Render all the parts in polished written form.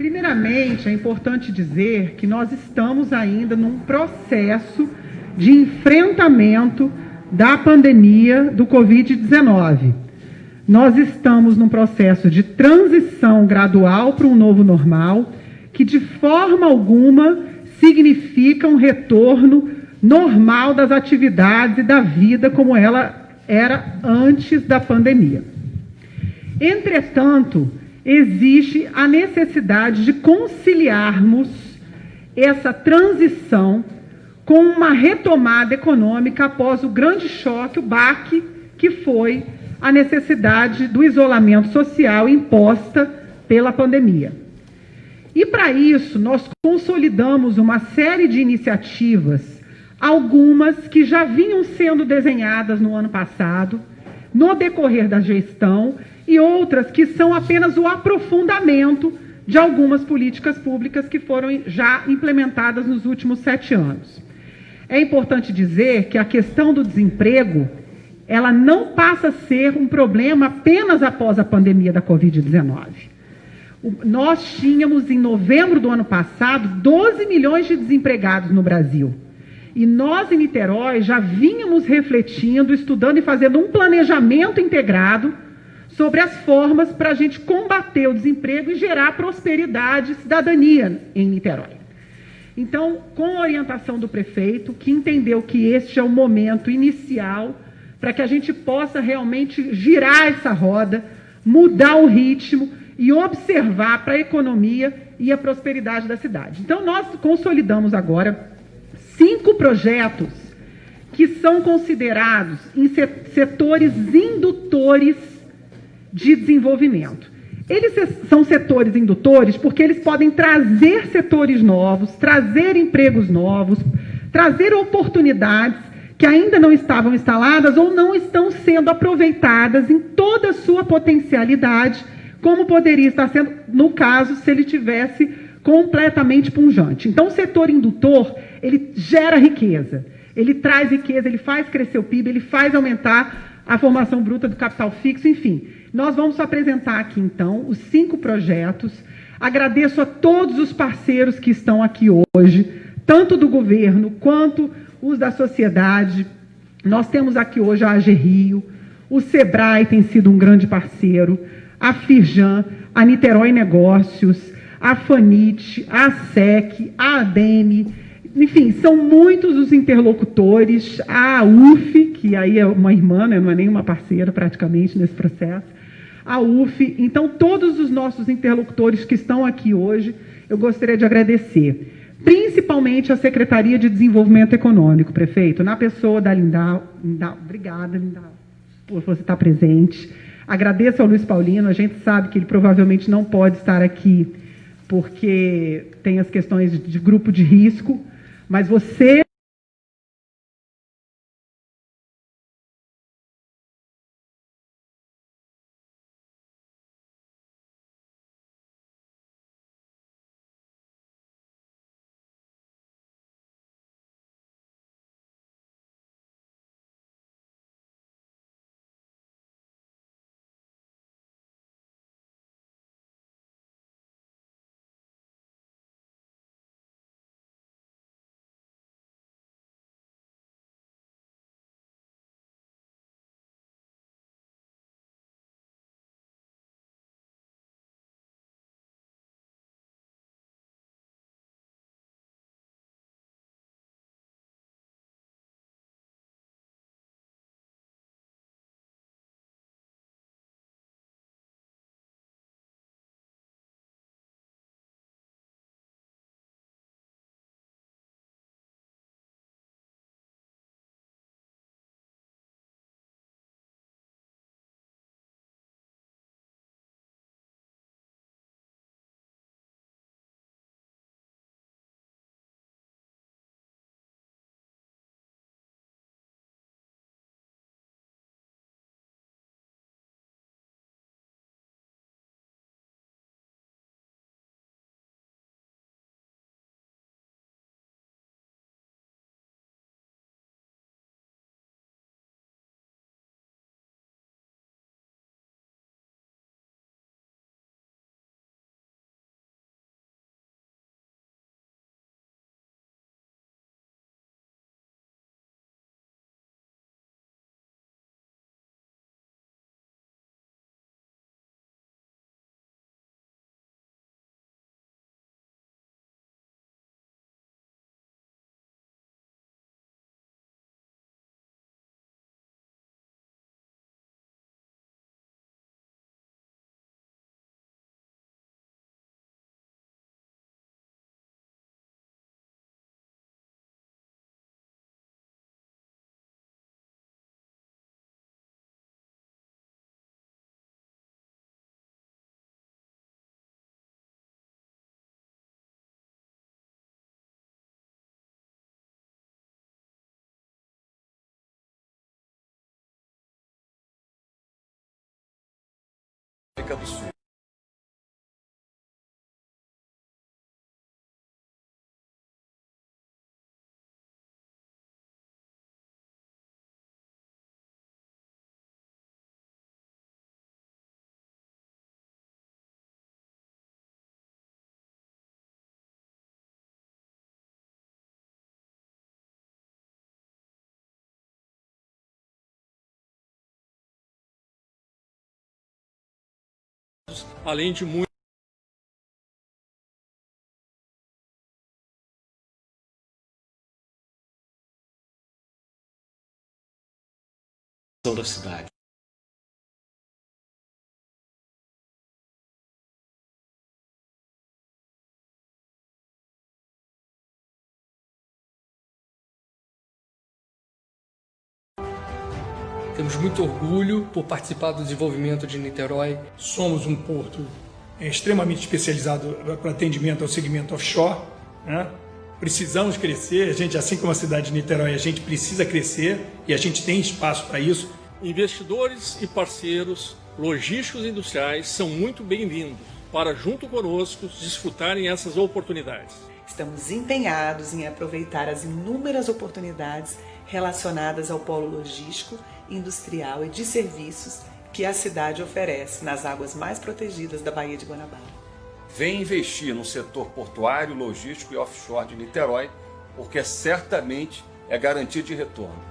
Primeiramente, é importante dizer que nós estamos ainda num processo de enfrentamento da pandemia do Covid-19. Nós estamos num processo de transição gradual para um novo normal, que de forma alguma significa um retorno normal das atividades e da vida como ela era antes da pandemia. Entretanto, existe a necessidade de conciliarmos essa transição com uma retomada econômica após o grande choque, o baque, que foi a necessidade do isolamento social imposta pela pandemia. E para isso, nós consolidamos uma série de iniciativas, algumas que já vinham sendo desenhadas no ano passado, no decorrer da gestão, e outras que são apenas o aprofundamento de algumas políticas públicas que foram já implementadas nos últimos 7 anos. É importante dizer que a questão do desemprego, ela não passa a ser um problema apenas após a pandemia da Covid-19. Nós tínhamos, em novembro do ano passado, 12 milhões de desempregados no Brasil. E nós, em Niterói, já vínhamos refletindo, estudando e fazendo um planejamento integrado sobre as formas para a gente combater o desemprego e gerar prosperidade e cidadania em Niterói. Então, com a orientação do prefeito, que entendeu que este é o momento inicial para que a gente possa realmente girar essa roda, mudar o ritmo e observar para a economia e a prosperidade da cidade. Então, nós consolidamos agora 5 projetos que são considerados em setores indutores de desenvolvimento. Eles são setores indutores porque eles podem trazer setores novos, trazer empregos novos, trazer oportunidades que ainda não estavam instaladas ou não estão sendo aproveitadas em toda a sua potencialidade, como poderia estar sendo, no caso, se ele tivesse completamente pujante. Então, o setor indutor, ele gera riqueza, ele traz riqueza, ele faz crescer o PIB, ele faz aumentar a formação bruta do capital fixo, enfim. Nós vamos apresentar aqui, então, os 5 projetos. Agradeço a todos os parceiros que estão aqui hoje, tanto do governo quanto os da sociedade. Nós temos aqui hoje a AG Rio, o SEBRAE tem sido um grande parceiro, a Firjan, a Niterói Negócios, a FANIT, a SEC, a ADEME, enfim, são muitos os interlocutores, a UF, que aí é uma irmã, né, não é nem uma parceira praticamente nesse processo, a UF, então todos os nossos interlocutores que estão aqui hoje, eu gostaria de agradecer, principalmente a Secretaria de Desenvolvimento Econômico, prefeito, na pessoa da Lindau, obrigada, Lindau, por você estar presente, agradeço ao Luiz Paulino, a gente sabe que ele provavelmente não pode estar aqui, porque tem as questões de grupo de risco, mas você América do Sul. Além de muito da cidade. Temos muito orgulho por participar do desenvolvimento de Niterói. Somos um porto extremamente especializado para atendimento ao segmento offshore, né? Precisamos crescer, a gente, assim como a cidade de Niterói, a gente precisa crescer e a gente tem espaço para isso. Investidores e parceiros logísticos e industriais são muito bem-vindos para, junto conosco, desfrutarem essas oportunidades. Estamos empenhados em aproveitar as inúmeras oportunidades relacionadas ao polo logístico, industrial e de serviços que a cidade oferece nas águas mais protegidas da Baía de Guanabara. Vem investir no setor portuário, logístico e offshore de Niterói, porque certamente é garantia de retorno.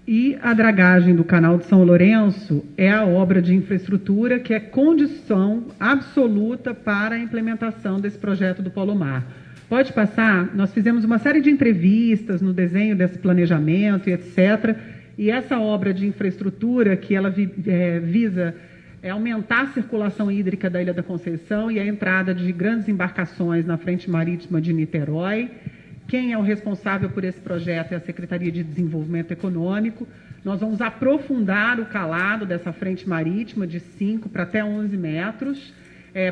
E a dragagem do Canal de São Lourenço é a obra de infraestrutura que é condição absoluta para a implementação desse projeto do Polo Mar. Pode passar? Nós fizemos uma série de entrevistas no desenho desse planejamento e etc. E essa obra de infraestrutura que ela visa aumentar a circulação hídrica da Ilha da Conceição e a entrada de grandes embarcações na frente marítima de Niterói. Quem é o responsável por esse projeto é a Secretaria de Desenvolvimento Econômico. Nós vamos aprofundar o calado dessa frente marítima de 5 para até 11 metros,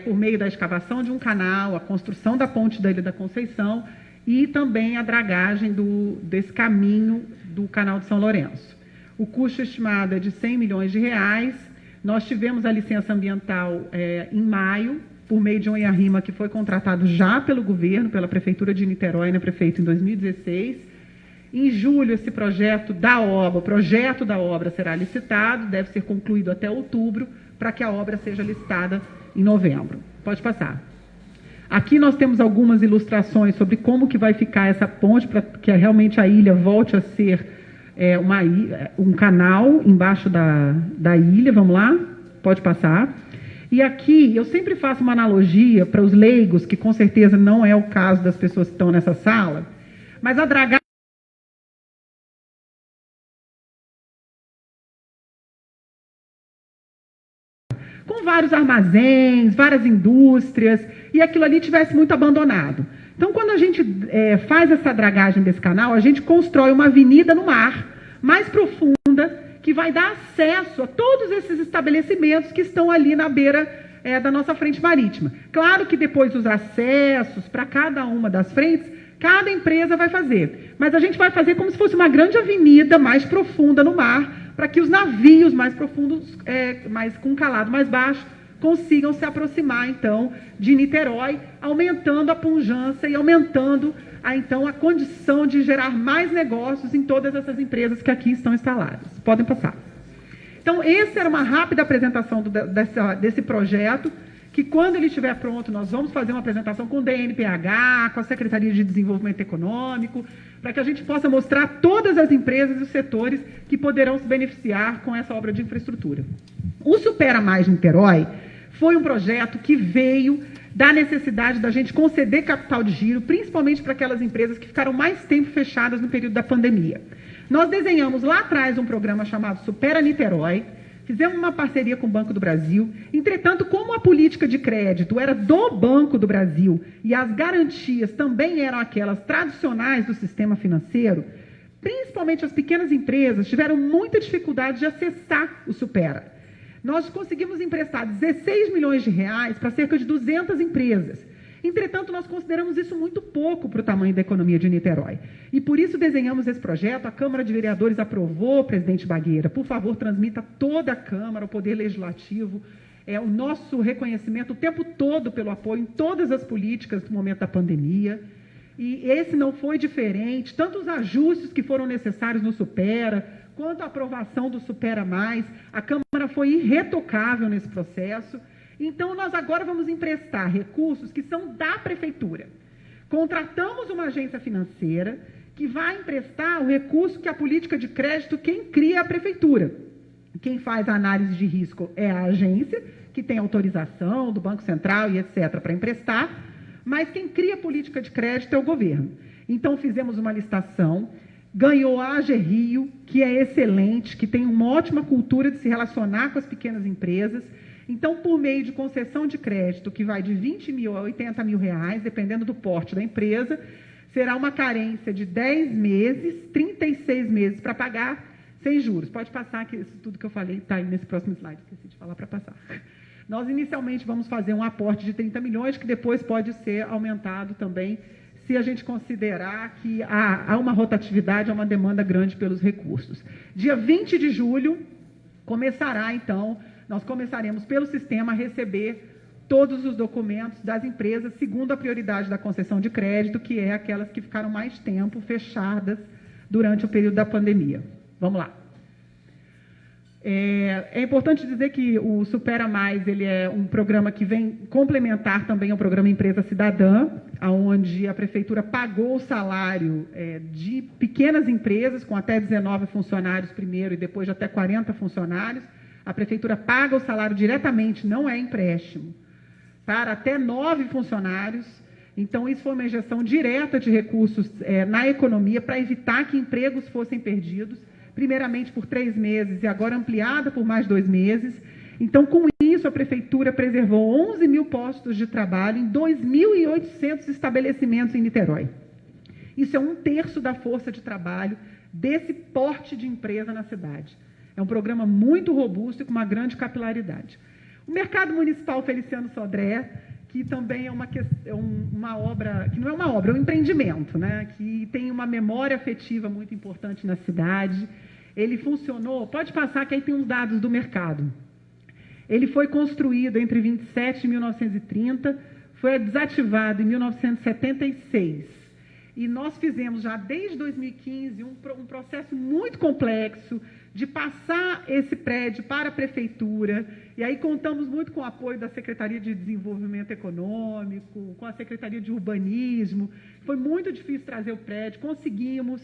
por meio da escavação de um canal, a construção da ponte da Ilha da Conceição e também a dragagem desse caminho do Canal de São Lourenço. O custo estimado é de R$100 milhões. Nós tivemos a licença ambiental em maio, por meio de um IARIMA que foi contratado já pelo governo, pela Prefeitura de Niterói, na Prefeita, em 2016. Em julho, esse projeto da obra será licitado, deve ser concluído até outubro, para que a obra seja licitada em novembro. Pode passar. Aqui nós temos algumas ilustrações sobre como que vai ficar essa ponte, para que realmente a ilha volte a ser um canal embaixo da ilha. Vamos lá? Pode passar. E aqui eu sempre faço uma analogia para os leigos, que com certeza não é o caso das pessoas que estão nessa sala, mas a dragagem com vários armazéns, várias indústrias, e aquilo ali tivesse muito abandonado. Então, quando a gente faz essa dragagem desse canal, a gente constrói uma avenida no mar mais profunda, que vai dar acesso a todos esses estabelecimentos que estão ali na beira da nossa frente marítima. Claro que depois os acessos para cada uma das frentes, cada empresa vai fazer. Mas a gente vai fazer como se fosse uma grande avenida mais profunda no mar, para que os navios mais profundos, com um calado mais baixo, consigam se aproximar, então, de Niterói, aumentando a pujança e aumentando, então, a condição de gerar mais negócios em todas essas empresas que aqui estão instaladas. Podem passar. Então, essa era uma rápida apresentação desse projeto, que quando ele estiver pronto, nós vamos fazer uma apresentação com o DNPH, com a Secretaria de Desenvolvimento Econômico, para que a gente possa mostrar todas as empresas e os setores que poderão se beneficiar com essa obra de infraestrutura. O Supera Mais Niterói foi um projeto que veio da necessidade da gente conceder capital de giro, principalmente para aquelas empresas que ficaram mais tempo fechadas no período da pandemia. Nós desenhamos lá atrás um programa chamado Supera Niterói, fizemos uma parceria com o Banco do Brasil. Entretanto, como a política de crédito era do Banco do Brasil e as garantias também eram aquelas tradicionais do sistema financeiro, principalmente as pequenas empresas, tiveram muita dificuldade de acessar o Supera. Nós conseguimos emprestar 16 milhões de reais para cerca de 200 empresas. Entretanto, nós consideramos isso muito pouco para o tamanho da economia de Niterói. E por isso desenhamos esse projeto, a Câmara de Vereadores aprovou, presidente Bagueira. Por favor, transmita a toda a Câmara, o Poder Legislativo, o nosso reconhecimento o tempo todo pelo apoio em todas as políticas do momento da pandemia. E esse não foi diferente, tanto os ajustes que foram necessários no Supera, quanto a aprovação do Supera Mais, a Câmara foi irretocável nesse processo. Então, nós agora vamos emprestar recursos que são da Prefeitura. Contratamos uma agência financeira que vai emprestar o recurso que a política de crédito, quem cria é a Prefeitura. Quem faz a análise de risco é a agência, que tem autorização do Banco Central e etc. para emprestar, mas quem cria a política de crédito é o governo. Então, fizemos uma licitação, ganhou a AG Rio, que é excelente, que tem uma ótima cultura de se relacionar com as pequenas empresas. Então, por meio de concessão de crédito, que vai de 20 mil a 80 mil reais, dependendo do porte da empresa, será uma carência de 10 meses, 36 meses para pagar, sem juros. Pode passar, que isso tudo que eu falei está aí nesse próximo slide, esqueci de falar para passar. Nós, inicialmente, vamos fazer um aporte de 30 milhões, que depois pode ser aumentado também, se a gente considerar que há uma rotatividade, há uma demanda grande pelos recursos. Dia 20 de julho, começará, então, nós começaremos pelo sistema a receber todos os documentos das empresas, segundo a prioridade da concessão de crédito, que é aquelas que ficaram mais tempo fechadas durante o período da pandemia. Vamos lá. É importante dizer que o Supera Mais ele é um programa que vem complementar também ao programa Empresa Cidadã, onde a Prefeitura pagou o salário de pequenas empresas, com até 19 funcionários primeiro e depois de até 40 funcionários. A Prefeitura paga o salário diretamente, não é empréstimo, para até 9 funcionários. Então, isso foi uma injeção direta de recursos na economia para evitar que empregos fossem perdidos, primeiramente por 3 meses e agora ampliada por mais 2 meses. Então, com isso, a Prefeitura preservou 11 mil postos de trabalho em 2.800 estabelecimentos em Niterói. Isso é 1/3 da força de trabalho desse porte de empresa na cidade. É um programa muito robusto e com uma grande capilaridade. O Mercado Municipal Feliciano Sodré, que também é uma obra, que não é uma obra, é um empreendimento, né? Que tem uma memória afetiva muito importante na cidade. Ele funcionou, pode passar que aí tem uns dados do mercado. Ele foi construído entre 27 e 1930, foi desativado em 1976. E nós fizemos já desde 2015 um processo muito complexo de passar esse prédio para a Prefeitura, e aí contamos muito com o apoio da Secretaria de Desenvolvimento Econômico, com a Secretaria de Urbanismo. Foi muito difícil trazer o prédio, conseguimos,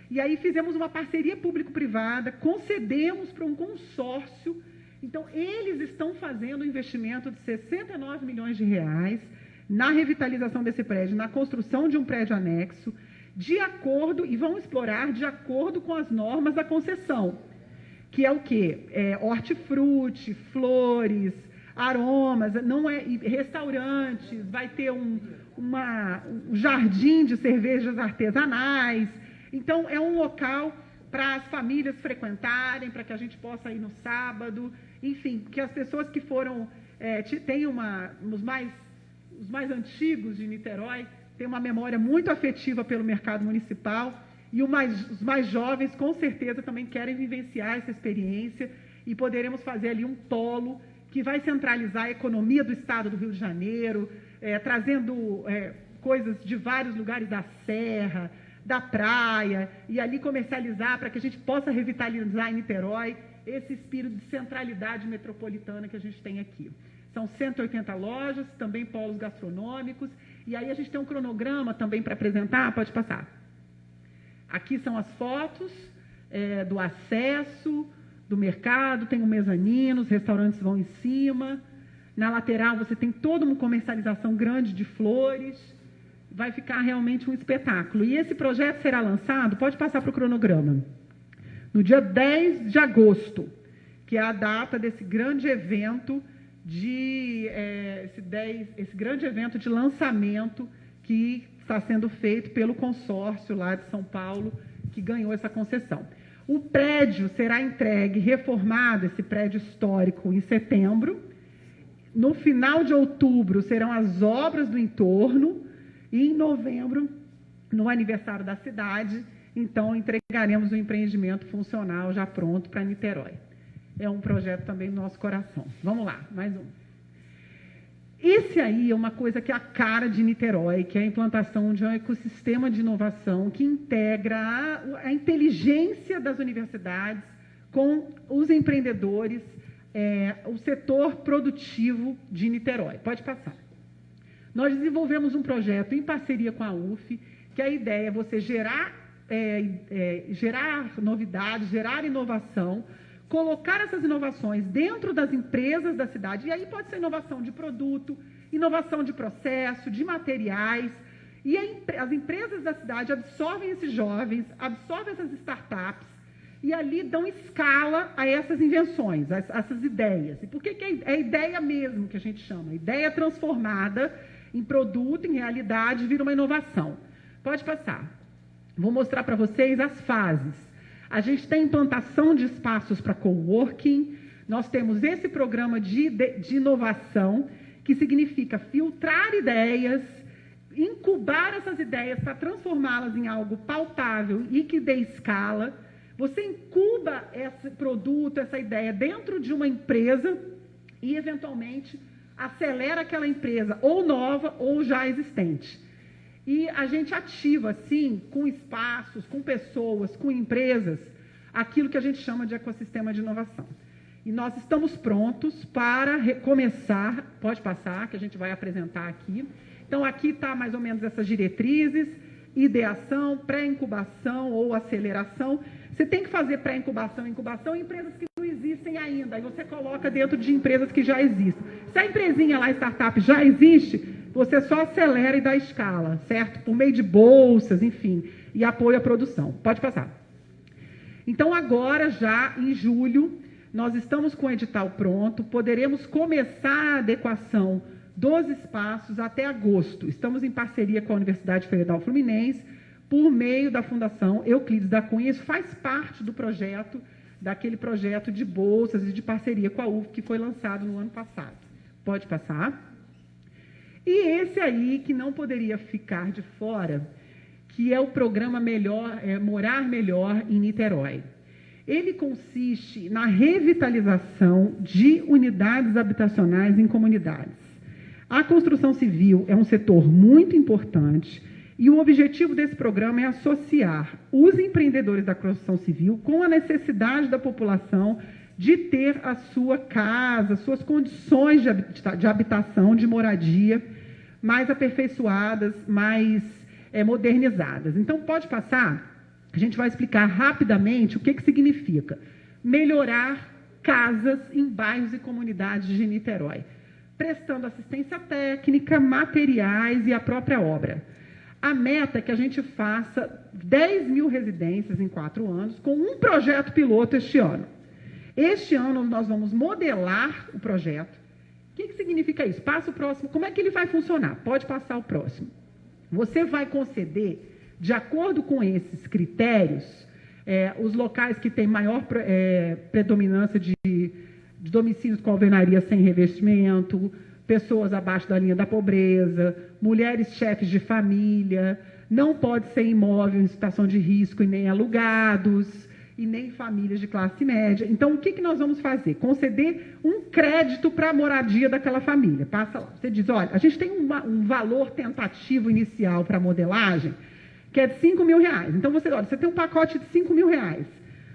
e aí fizemos uma parceria público-privada, concedemos para um consórcio. Então, eles estão fazendo um investimento de 69 milhões de reais na revitalização desse prédio, na construção de um prédio anexo, de acordo, e vão explorar de acordo com as normas da concessão, que é o quê? Hortifruti, flores, aromas, restaurantes, vai ter um jardim de cervejas artesanais. Então, é um local para as famílias frequentarem, para que a gente possa ir no sábado, enfim, que as pessoas que foram, os mais antigos de Niterói, têm uma memória muito afetiva pelo mercado municipal, e os mais jovens, com certeza, também querem vivenciar essa experiência, e poderemos fazer ali um polo que vai centralizar a economia do estado do Rio de Janeiro, trazendo coisas de vários lugares da serra, da praia, e ali comercializar para que a gente possa revitalizar em Niterói esse espírito de centralidade metropolitana que a gente tem aqui. São 180 lojas, também polos gastronômicos, e aí a gente tem um cronograma também para apresentar, pode passar. Aqui são as fotos do acesso, do mercado, tem um mezanino, os restaurantes vão em cima. Na lateral você tem toda uma comercialização grande de flores, vai ficar realmente um espetáculo. E esse projeto será lançado, pode passar para o cronograma, no dia 10 de agosto, que é a data desse grande evento esse grande evento de lançamento que está sendo feito pelo consórcio lá de São Paulo, que ganhou essa concessão. O prédio será entregue, reformado, esse prédio histórico, em setembro. No final de outubro serão as obras do entorno e em novembro, no aniversário da cidade, então entregaremos o empreendimento funcional já pronto para Niterói. É um projeto também do nosso coração. Vamos lá, mais um. Esse aí é uma coisa que é a cara de Niterói, que é a implantação de um ecossistema de inovação que integra a inteligência das universidades com os empreendedores, o setor produtivo de Niterói. Pode passar. Nós desenvolvemos um projeto em parceria com a UF, que a ideia é você gerar novidades, gerar inovação, colocar essas inovações dentro das empresas da cidade, e aí pode ser inovação de produto, inovação de processo, de materiais, e as empresas da cidade absorvem esses jovens, absorvem essas startups, e ali dão escala a essas invenções, a essas ideias. E por que é a ideia mesmo que a gente chama? A ideia transformada em produto, em realidade, vira uma inovação. Pode passar. Vou mostrar para vocês as fases. A gente tem implantação de espaços para coworking, nós temos esse programa de inovação, que significa filtrar ideias, incubar essas ideias para transformá-las em algo palpável e que dê escala. Você incuba esse produto, essa ideia dentro de uma empresa e, eventualmente, acelera aquela empresa ou nova ou já existente. E a gente ativa, assim, com espaços, com pessoas, com empresas, aquilo que a gente chama de ecossistema de inovação. E nós estamos prontos para começar, pode passar, que a gente vai apresentar aqui. Então, aqui está mais ou menos essas diretrizes, ideação, pré-incubação ou aceleração. Você tem que fazer pré-incubação e incubação em empresas que não existem ainda. Aí você coloca dentro de empresas que já existem. Se a empresinha lá, startup, já existe, você só acelera e dá escala, certo? Por meio de bolsas, enfim, e apoio à produção. Pode passar. Então, agora, já em julho, nós estamos com o edital pronto, poderemos começar a adequação dos espaços até agosto. Estamos em parceria com a Universidade Federal Fluminense, por meio da Fundação Euclides da Cunha. Isso faz parte do projeto, daquele projeto de bolsas e de parceria com a UF, que foi lançado no ano passado. Pode passar. E esse aí, que não poderia ficar de fora, que é o programa Morar Melhor em Niterói. Ele consiste na revitalização de unidades habitacionais em comunidades. A construção civil é um setor muito importante e o objetivo desse programa é associar os empreendedores da construção civil com a necessidade da população de ter a sua casa, suas condições de habitação, de moradia, mais aperfeiçoadas, mais modernizadas. Então, pode passar, a gente vai explicar rapidamente o que significa melhorar casas em bairros e comunidades de Niterói, prestando assistência técnica, materiais e a própria obra. A meta é que a gente faça 10 mil residências em 4 anos, com um projeto piloto este ano. Este ano nós vamos modelar o projeto. O que significa isso? Passa o próximo. Como é que ele vai funcionar? Pode passar o próximo. Você vai conceder, de acordo com esses critérios, os locais que têm maior predominância de domicílios com alvenaria sem revestimento, pessoas abaixo da linha da pobreza, mulheres chefes de família, não pode ser imóvel em situação de risco e nem alugados, e nem famílias de classe média. Então, o que nós vamos fazer? Conceder um crédito para a moradia daquela família. Passa lá. Você diz, olha, a gente tem um valor tentativo inicial para a modelagem, que é de R$5.000. Então, você tem um pacote de R$5.000.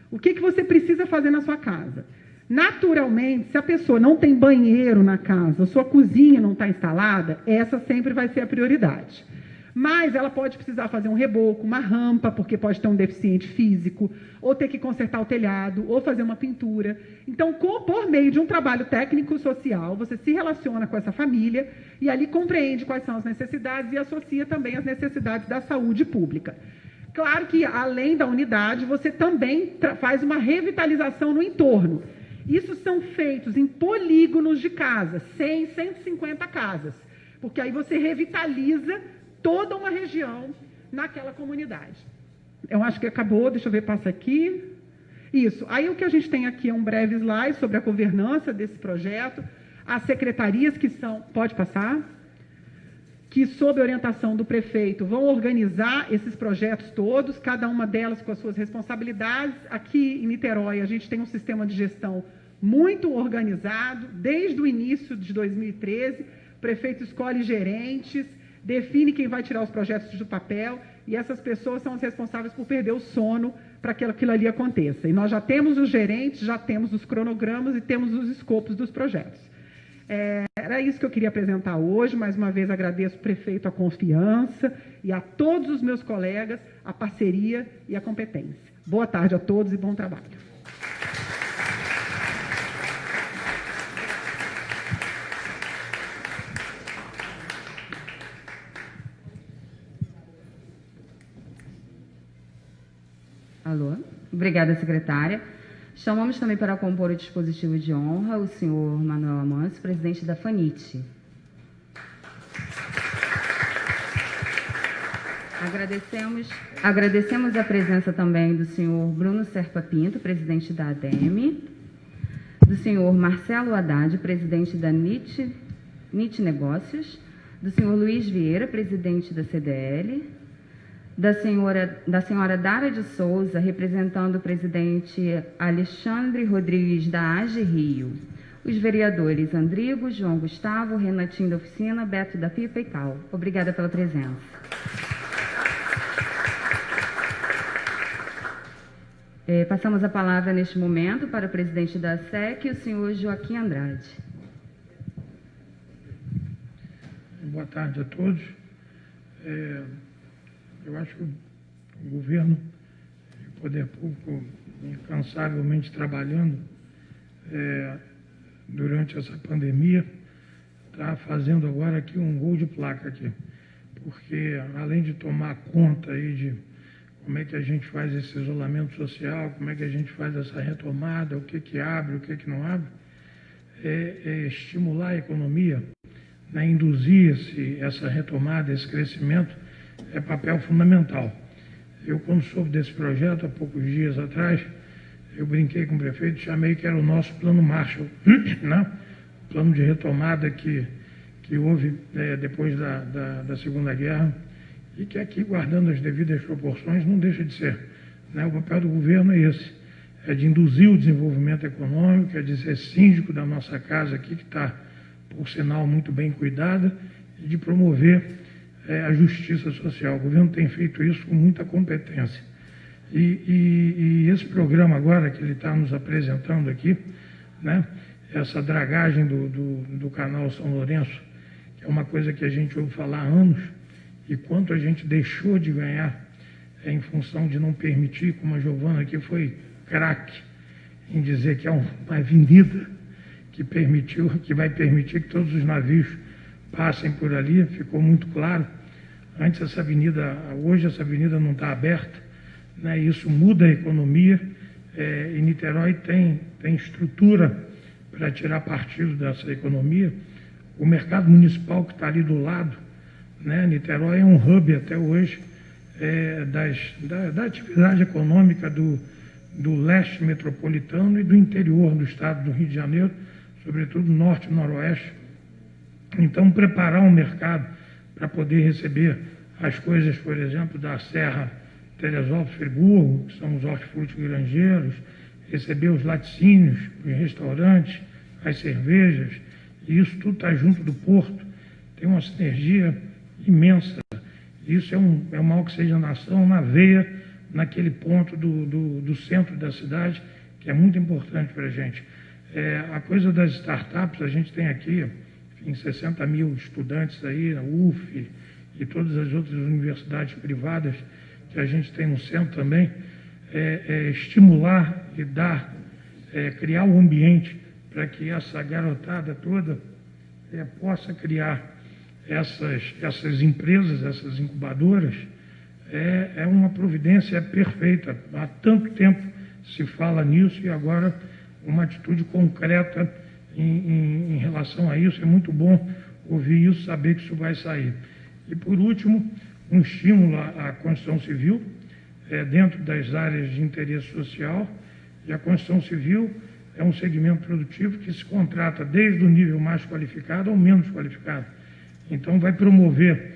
O que você precisa fazer na sua casa? Naturalmente, se a pessoa não tem banheiro na casa, a sua cozinha não está instalada, essa sempre vai ser a prioridade. Mas ela pode precisar fazer um reboco, uma rampa, porque pode ter um deficiente físico, ou ter que consertar o telhado, ou fazer uma pintura. Então, por meio de um trabalho técnico-social, você se relaciona com essa família e ali compreende quais são as necessidades e associa também as necessidades da saúde pública. Claro que, além da unidade, você também faz uma revitalização no entorno. Isso são feitos em polígonos de casas, 100, 150 casas, porque aí você revitaliza toda uma região naquela comunidade. eu acho que acabou, deixa eu ver, passa aqui. Isso. Aí o que a gente tem aqui é um breve slide sobre a governança desse projeto, as secretarias que são... Pode passar? Que, sob orientação do prefeito, vão organizar esses projetos todos, cada uma delas com as suas responsabilidades. Aqui em Niterói, a gente tem um sistema de gestão muito organizado, desde o início de 2013, o prefeito escolhe gerentes, define quem vai tirar os projetos do papel, e essas pessoas são as responsáveis por perder o sono para que aquilo ali aconteça. E nós já temos os gerentes, já temos os cronogramas e temos os escopos dos projetos. Era isso que eu queria apresentar hoje. Mais uma vez agradeço ao prefeito a confiança e a todos os meus colegas a parceria e a competência. Boa tarde a todos e bom trabalho. Alô? Obrigada, secretária. Chamamos também para compor o dispositivo de honra o senhor Manuel Amâncio, presidente da FANIT. Agradecemos a presença também do senhor Bruno Serpa Pinto, presidente da ADEME, do senhor Marcelo Haddad, presidente da NIT Negócios, do senhor Luiz Vieira, presidente da CDL, da senhora Dara de Souza, representando o presidente Alexandre Rodrigues da AGE Rio, os vereadores Andrigo, João Gustavo, Renatinho da Oficina, Beto da Pipa e Cal. Obrigada pela presença. Passamos a palavra neste momento para o presidente da SEC, o senhor Joaquim Andrade. Boa tarde a todos. Eu acho que o governo e o poder público, incansavelmente trabalhando durante essa pandemia, está fazendo agora aqui um gol de placa aqui, porque além de tomar conta aí de como é que a gente faz esse isolamento social, como é que a gente faz essa retomada, o que abre, o que não abre, estimular a economia, né, induzir essa retomada, esse crescimento, é papel fundamental. Eu, quando soube desse projeto, há poucos dias atrás, eu brinquei com o prefeito, chamei que era o nosso plano Marshall, né? O plano de retomada que houve depois da Segunda Guerra, e que aqui, guardando as devidas proporções, não deixa de ser, né? O papel do governo é esse, é de induzir o desenvolvimento econômico, é de ser síndico da nossa casa aqui, que está, por sinal, muito bem cuidada, e de promover a justiça social. O governo tem feito isso com muita competência. E esse programa agora que ele está nos apresentando aqui, né, essa dragagem do canal São Lourenço, que é uma coisa que a gente ouve falar há anos, e quanto a gente deixou de ganhar em função de não permitir, como a Giovana aqui foi craque em dizer que é uma avenida que vai permitir que todos os navios passem por ali, ficou muito claro. Antes hoje essa avenida não está aberta, né? Isso muda a economia, e Niterói tem estrutura para tirar partido dessa economia. O mercado municipal que está ali do lado, né? Niterói é um hub até hoje da atividade econômica do leste metropolitano e do interior do estado do Rio de Janeiro, sobretudo norte e noroeste. Então, preparar um mercado para poder receber as coisas, por exemplo, da Serra Teresópolis-Friburgo, que são os hortifruti granjeiros, receber os laticínios, os restaurantes, as cervejas, e isso tudo está junto do porto, tem uma sinergia imensa. Isso é uma oxigenação na veia, naquele ponto do centro da cidade, que é muito importante para a gente. A coisa das startups, a gente tem aqui, enfim, 60 mil estudantes aí, na UF e todas as outras universidades privadas que a gente tem no centro também, estimular e criar um ambiente para que essa garotada toda possa criar essas empresas, essas incubadoras. É uma providência perfeita. Há tanto tempo se fala nisso e agora uma atitude concreta em relação a isso. É muito bom ouvir isso, saber que isso vai sair. E, por último, um estímulo à construção civil. dentro das áreas de interesse social, e a construção civil é um segmento produtivo que se contrata desde o nível mais qualificado ao menos qualificado. Então, vai promover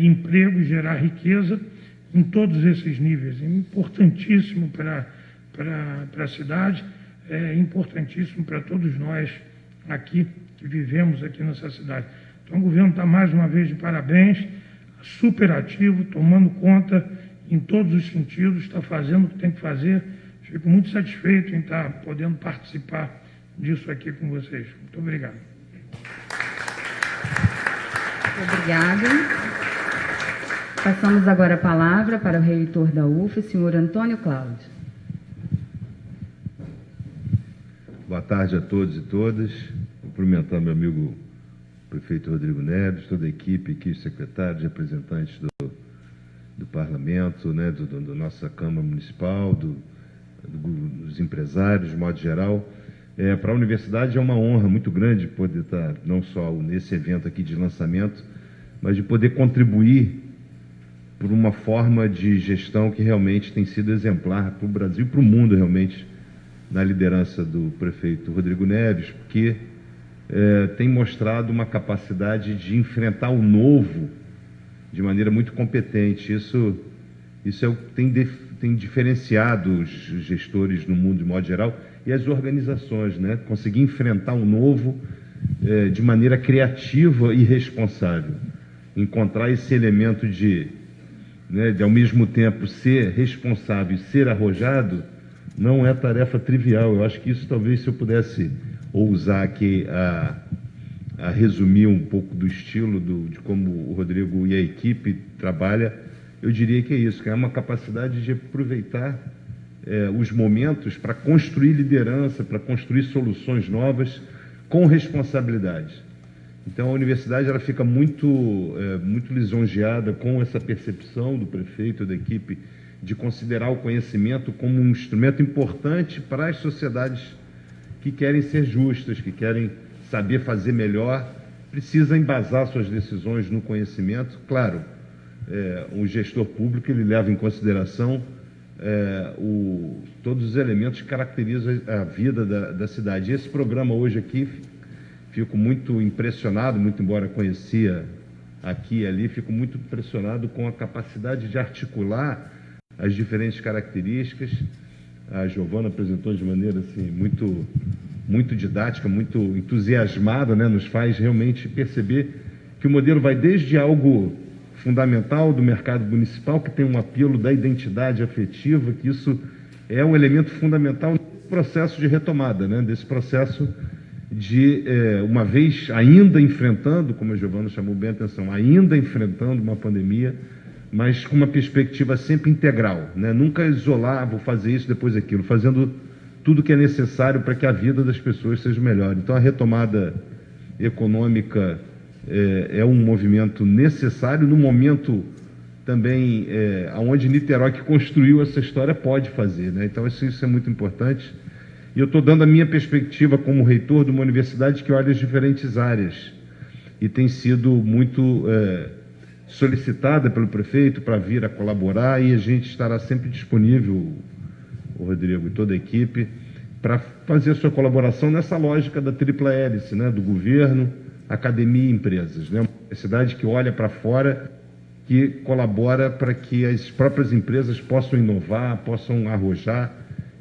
emprego e gerar riqueza em todos esses níveis. É importantíssimo para a cidade, é importantíssimo para todos nós aqui, que vivemos aqui nessa cidade. Então, o governo está mais uma vez de parabéns, super ativo, tomando conta em todos os sentidos, está fazendo o que tem que fazer. Fico muito satisfeito em estar podendo participar disso aqui com vocês. Muito obrigado. Obrigada. Passamos agora a palavra para o reitor da UF, senhor Antônio Cláudio. Boa tarde a todos e todas. Cumprimentar meu amigo prefeito Rodrigo Neves, toda a equipe aqui, os secretários, representantes do parlamento, né, da nossa Câmara Municipal, dos empresários, de modo geral. Para a universidade é uma honra muito grande poder estar não só nesse evento aqui de lançamento, mas de poder contribuir por uma forma de gestão que realmente tem sido exemplar para o Brasil e para o mundo, realmente, na liderança do prefeito Rodrigo Neves, porque tem mostrado uma capacidade de enfrentar o novo de maneira muito competente. Isso é o que tem diferenciado os gestores no mundo de modo geral e as organizações, né? Conseguir enfrentar o novo de maneira criativa e responsável. Encontrar esse elemento de ao mesmo tempo ser responsável e ser arrojado não é tarefa trivial. Eu acho que isso, talvez, se eu pudesse ousar aqui a resumir um pouco do estilo de como o Rodrigo e a equipe trabalha, eu diria que é isso, que é uma capacidade de aproveitar os momentos para construir liderança, para construir soluções novas com responsabilidade. Então, a universidade ela fica muito lisonjeada com essa percepção do prefeito e da equipe de considerar o conhecimento como um instrumento importante para as sociedades que querem ser justas, que querem saber fazer melhor, precisa embasar suas decisões no conhecimento. Claro, o gestor público ele leva em consideração todos os elementos que caracterizam a vida da cidade. E esse programa hoje aqui, fico muito impressionado, muito embora conhecia aqui e ali, fico muito impressionado com a capacidade de articular as diferentes características. A Giovana apresentou de maneira assim, muito didática, muito entusiasmada, né? Nos faz realmente perceber que o modelo vai desde algo fundamental do mercado municipal, que tem um apelo da identidade afetiva, que isso é um elemento fundamental no processo de retomada, né? Desse processo de, uma vez ainda enfrentando, como a Giovana chamou bem a atenção, ainda enfrentando uma pandemia, mas com uma perspectiva sempre integral, né? Nunca isolar, vou fazer isso, depois aquilo, fazendo tudo que é necessário para que a vida das pessoas seja melhor. Então, a retomada econômica é um movimento necessário, no momento também onde Niterói, que construiu essa história, pode fazer, né? Então, isso é muito importante. E eu estou dando a minha perspectiva como reitor de uma universidade que olha as diferentes áreas e tem sido muito solicitada pelo prefeito para vir a colaborar, e a gente estará sempre disponível, o Rodrigo e toda a equipe, para fazer a sua colaboração nessa lógica da trípla hélice, né? Do governo, academia e empresas, né? Uma universidade que olha para fora, que colabora para que as próprias empresas possam inovar, possam arrojar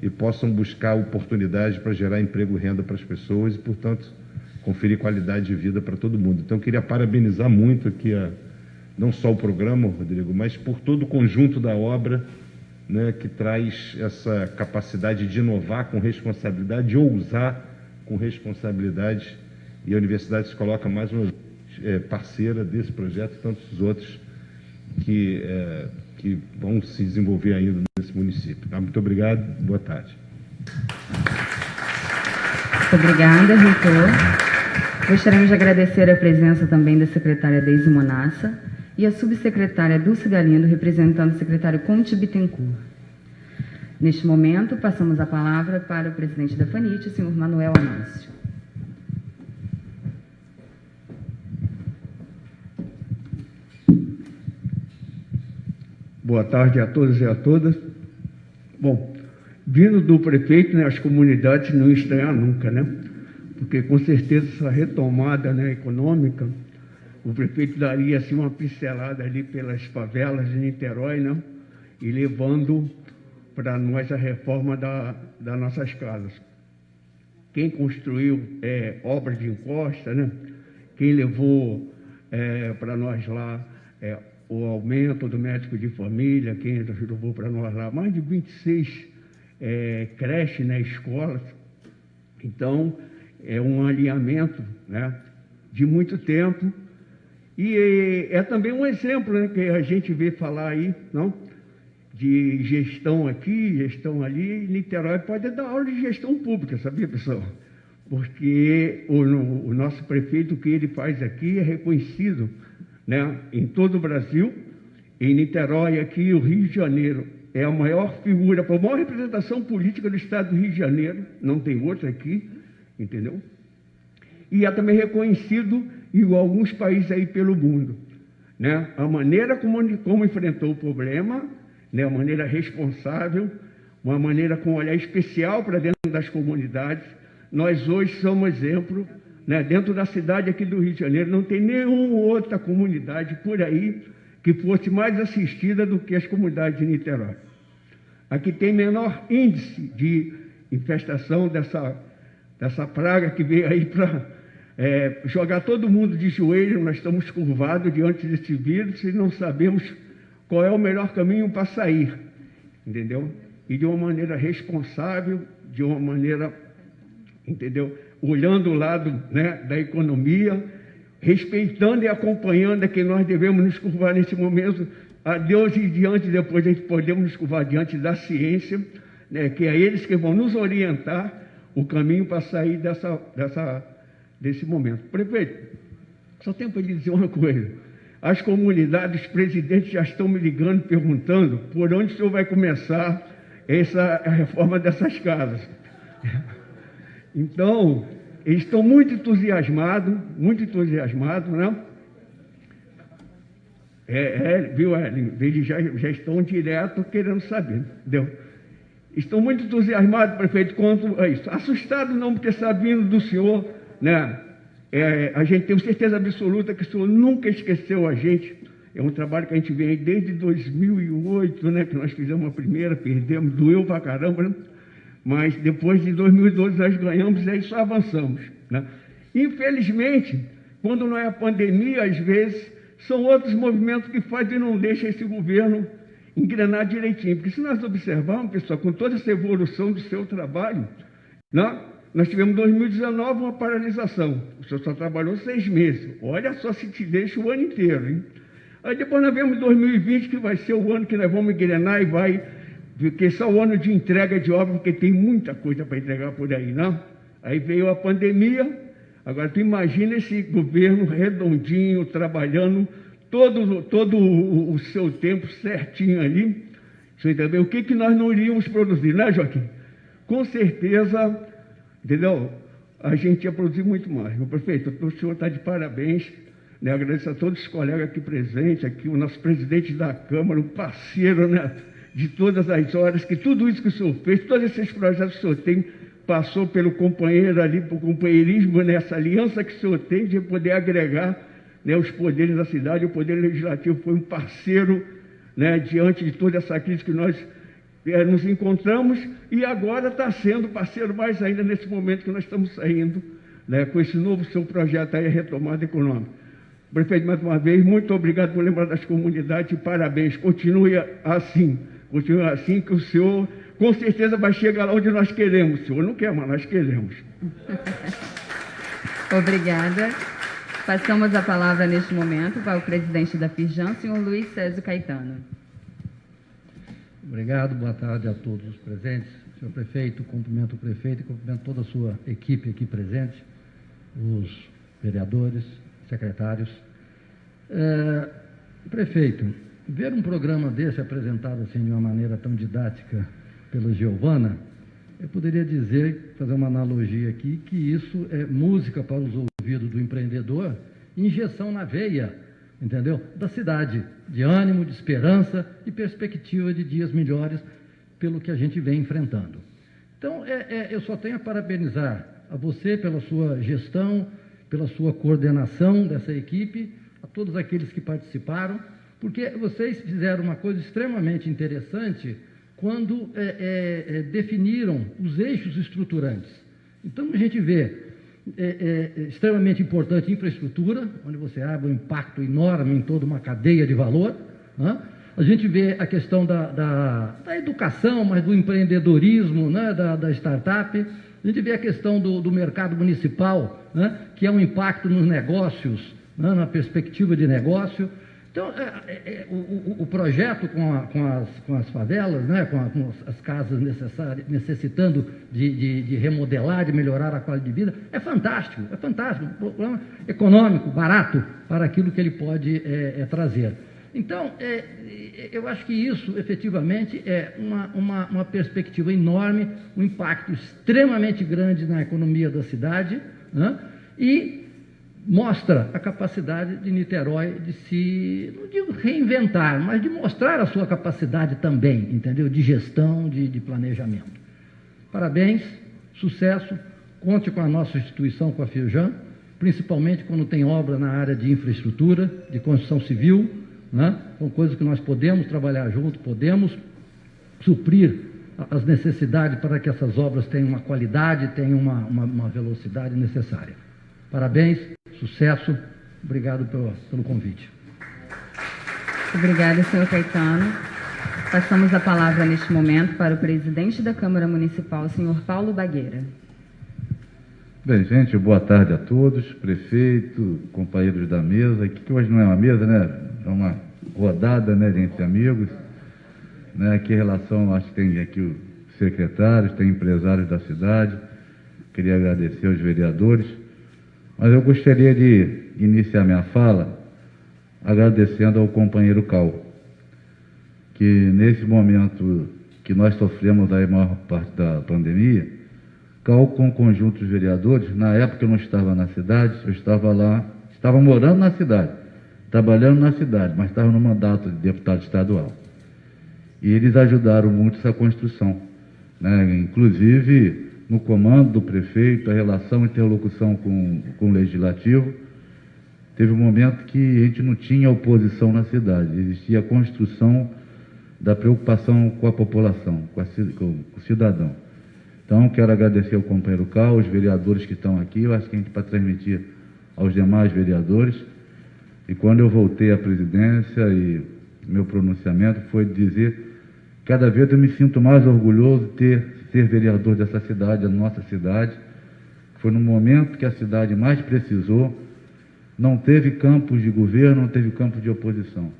e possam buscar oportunidades para gerar emprego e renda para as pessoas e, portanto, conferir qualidade de vida para todo mundo. Então, eu queria parabenizar muito aqui não só o programa, Rodrigo, mas por todo o conjunto da obra, né, que traz essa capacidade de inovar com responsabilidade, de ousar com responsabilidade, e a universidade se coloca mais uma parceira desse projeto e tantos outros que vão se desenvolver ainda nesse município. Tá? Muito obrigado, boa tarde. Obrigada, reitor. Gostaríamos de agradecer a presença também da secretária Deise Monassa e a subsecretária Dulce Galindo, representando o secretário Conte Bittencourt. Neste momento, passamos a palavra para o presidente da FANIT, o senhor Manuel Amâncio. Boa tarde a todos e a todas. Bom, vindo do prefeito, né, as comunidades não estranham nunca, né? Porque com certeza essa retomada, né, econômica, o prefeito daria assim uma pincelada ali pelas favelas de Niterói, né? E levando para nós a reforma das nossas casas. Quem construiu obras de encosta, né? Quem levou para nós lá o aumento do médico de família, quem levou para nós lá mais de 26 creches, né, escolas. Então, é um alinhamento, né, de muito tempo. E é também um exemplo, né, que a gente vê falar aí, não? De gestão aqui, gestão ali. Niterói pode dar aula de gestão pública, sabia, pessoal? Porque o nosso prefeito, o que ele faz aqui é reconhecido, né, em todo o Brasil. Em Niterói, aqui, o Rio de Janeiro é a maior figura, a maior representação política do estado do Rio de Janeiro, não tem outra aqui, entendeu? E é também reconhecido em alguns países aí pelo mundo, né? A maneira como enfrentou o problema, né? A maneira responsável, uma maneira com um olhar especial para dentro das comunidades. Nós hoje somos exemplo, né? Dentro da cidade aqui do Rio de Janeiro, não tem nenhuma outra comunidade por aí que fosse mais assistida do que as comunidades de Niterói. Aqui tem menor índice de infestação dessa praga que veio aí para jogar todo mundo de joelho. Nós estamos curvados diante desse vírus e não sabemos qual é o melhor caminho para sair, entendeu? E de uma maneira responsável, de uma maneira, entendeu? Olhando o lado, né, da economia, respeitando e acompanhando a quem nós devemos nos curvar nesse momento, a Deus e diante, depois a gente podemos nos curvar diante da ciência, né, que é eles que vão nos orientar o caminho para sair desse momento. Prefeito, só tenho para lhe dizer uma coisa. As comunidades, os presidentes já estão me ligando, perguntando por onde o senhor vai começar a reforma dessas casas. Então, eles estão muito entusiasmados, né? Viu, Ellen? Eles já estão direto querendo saber, entendeu? Estão muito entusiasmados, prefeito, quanto a isso. Assustados não, porque sabendo do senhor, né? A gente tem certeza absoluta que o senhor nunca esqueceu a gente. É um trabalho que a gente vem aí desde 2008, né? Que nós fizemos a primeira, perdemos, doeu pra caramba, né? Mas depois de 2012 nós ganhamos e aí só avançamos, né? Infelizmente, quando não é a pandemia, às vezes, são outros movimentos que fazem e não deixam esse governo engrenar direitinho. Porque se nós observarmos, pessoal, com toda essa evolução do seu trabalho, né? Nós tivemos em 2019 uma paralisação. O senhor só trabalhou 6 meses. Olha só se te deixa o ano inteiro, hein? Aí depois nós vemos 2020, que vai ser o ano que nós vamos engrenar e vai... Porque só o ano de entrega de obra, porque tem muita coisa para entregar por aí, não? Aí veio a pandemia. Agora, tu imagina esse governo redondinho, trabalhando todo o seu tempo certinho ali. Você entendeu? O que nós não iríamos produzir, né, Joaquim? Com certeza, entendeu? A gente ia produzir muito mais. Meu prefeito, o senhor está de parabéns, né? Agradeço a todos os colegas aqui presentes, aqui o nosso presidente da Câmara, um parceiro, né, de todas as horas, que tudo isso que o senhor fez, todos esses projetos que o senhor tem, passou pelo companheiro ali, pelo companheirismo, nessa aliança que o senhor tem de poder agregar, né, os poderes da cidade. O Poder Legislativo foi um parceiro, né, diante de toda essa crise que nós nos encontramos, e agora está sendo parceiro mais ainda nesse momento que nós estamos saindo, né, com esse novo seu projeto aí, a retomada econômica. Prefeito, mais uma vez, muito obrigado por lembrar das comunidades e parabéns. Continue assim, que o senhor com certeza vai chegar lá onde nós queremos. O senhor não quer, mas nós queremos. Obrigada. Passamos a palavra neste momento para o presidente da Firjan, senhor Luiz Césio Caetano. Obrigado, boa tarde a todos os presentes. Senhor prefeito, cumprimento o prefeito e cumprimento toda a sua equipe aqui presente, os vereadores, secretários. Prefeito, ver um programa desse apresentado assim de uma maneira tão didática pela Giovana, eu poderia dizer, fazer uma analogia aqui, que isso é música para os ouvidos do empreendedor, injeção na veia entendeu? Da cidade, de ânimo, de esperança e perspectiva de dias melhores pelo que a gente vem enfrentando. Então, eu só tenho a parabenizar a você pela sua gestão, pela sua coordenação dessa equipe, a todos aqueles que participaram, porque vocês fizeram uma coisa extremamente interessante quando definiram os eixos estruturantes. Então, a gente vê extremamente importante infraestrutura, onde você abre um impacto enorme em toda uma cadeia de valor, né? A gente vê a questão da educação, mas do empreendedorismo, né? da startup. A gente vê a questão do mercado municipal, né? Que é um impacto nos negócios, né? Na perspectiva de negócio. Então, o projeto com as favelas, né? com as casas necessitando de remodelar, de melhorar a qualidade de vida, é fantástico, um programa econômico, barato, para aquilo que ele pode trazer. Então, eu acho que isso, efetivamente, é uma perspectiva enorme, um impacto extremamente grande na economia da cidade, né? E mostra a capacidade de Niterói de se, não digo reinventar, mas de mostrar a sua capacidade também, entendeu? De gestão, de planejamento. Parabéns, sucesso, conte com a nossa instituição, com a Firjan, principalmente quando tem obra na área de infraestrutura, de construção civil, né? São coisas que nós podemos trabalhar junto, podemos suprir as necessidades para que essas obras tenham uma qualidade, tenham uma velocidade necessária. Parabéns, sucesso, obrigado pelo convite. Obrigada, senhor Caetano. Passamos a palavra neste momento para o presidente da Câmara Municipal, senhor Paulo Bagueira. Bem, gente, boa tarde a todos, prefeito, companheiros da mesa, que hoje não é uma mesa, né? É uma rodada, né, entre amigos, né? Aqui em relação, acho que tem aqui os secretários, tem empresários da cidade, queria agradecer aos vereadores, mas eu gostaria de iniciar minha fala agradecendo ao companheiro Cal, que nesse momento que nós sofremos a maior parte da pandemia, Cal com o conjunto dos vereadores, na época eu não estava na cidade, eu estava lá, estava morando na cidade, trabalhando na cidade, mas estava no mandato de deputado estadual. E eles ajudaram muito essa construção, né? Inclusive no comando do prefeito, a relação, a interlocução com o legislativo. Teve um momento que a gente não tinha oposição na cidade, existia a construção da preocupação com a população, com o cidadão. Então, quero agradecer ao companheiro Cal, os vereadores que estão aqui, eu acho que a gente para transmitir aos demais vereadores. E quando eu voltei à presidência, e meu pronunciamento foi dizer, cada vez eu me sinto mais orgulhoso de ser vereador dessa cidade, a nossa cidade. Foi no momento que a cidade mais precisou, não teve campos de governo, não teve campos de oposição,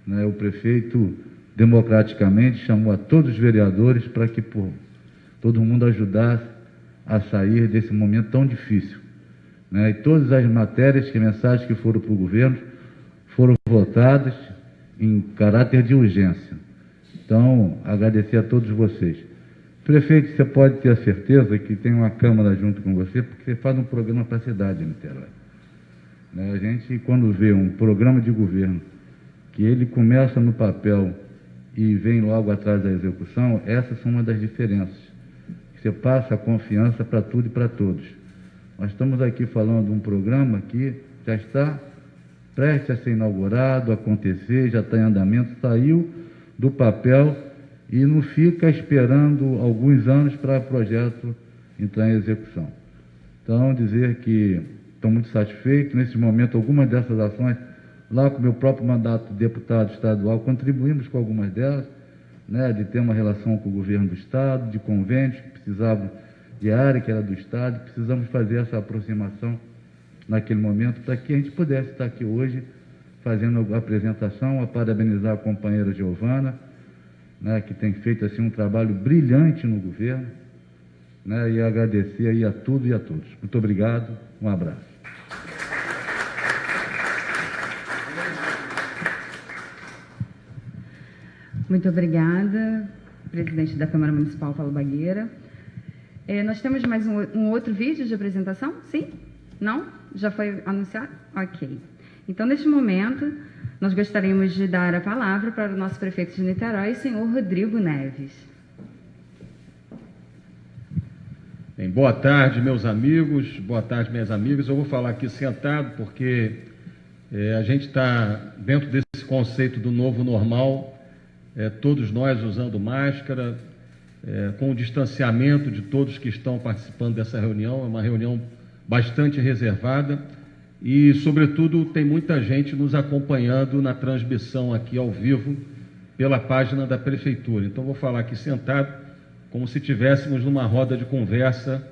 né? O prefeito, democraticamente, chamou a todos os vereadores para que todo mundo ajudasse a sair desse momento tão difícil, né? E todas as matérias, mensagens que foram para o governo, foram votadas em caráter de urgência. Então, agradecer a todos vocês. Prefeito, você pode ter a certeza que tem uma Câmara junto com você, porque você faz um programa para a cidade de Niterói. Né? A gente, quando vê um programa de governo, que ele começa no papel e vem logo atrás da execução, essas são uma das diferenças. Você passa a confiança para tudo e para todos. Nós estamos aqui falando de um programa que já está prestes a ser inaugurado, a acontecer, já está em andamento, saiu do papel e não fica esperando alguns anos para o projeto entrar em execução. Então, dizer que estou muito satisfeito. Nesse momento, algumas dessas ações, lá com o meu próprio mandato de deputado estadual, contribuímos com algumas delas, né, de ter uma relação com o governo do Estado, de convênios que precisavam de área que era do Estado, precisamos fazer essa aproximação naquele momento para que a gente pudesse estar aqui hoje fazendo a apresentação, a parabenizar a companheira Giovana, né, que tem feito assim um trabalho brilhante no governo, né, e agradecer aí a tudo e a todos. Muito obrigado, um abraço. Muito obrigada, presidente da Câmara Municipal, Paulo Bagueira. Nós temos mais um outro vídeo de apresentação? Sim? Não? Já foi anunciado? Ok. Então, neste momento, nós gostaríamos de dar a palavra para o nosso prefeito de Niterói, o senhor Rodrigo Neves. Bem, boa tarde, meus amigos, boa tarde, minhas amigas. Eu vou falar aqui sentado porque a gente está dentro desse conceito do novo normal, todos nós usando máscara, com o distanciamento de todos que estão participando dessa reunião. É uma reunião bastante reservada e, sobretudo, tem muita gente nos acompanhando na transmissão aqui ao vivo pela página da Prefeitura. Então, vou falar aqui sentado, como se estivéssemos numa roda de conversa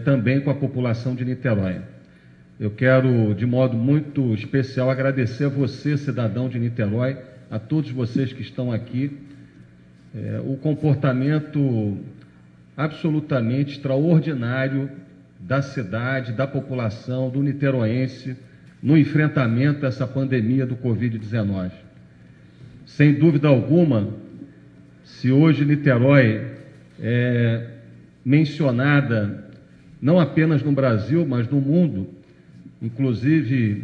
também com a população de Niterói. Eu quero, de modo muito especial, agradecer a você, cidadão de Niterói, a todos vocês que estão aqui, o comportamento absolutamente extraordinário da cidade, da população, do niteroense, no enfrentamento a essa pandemia do Covid-19. Sem dúvida alguma, se hoje Niterói é mencionada não apenas no Brasil, mas no mundo, inclusive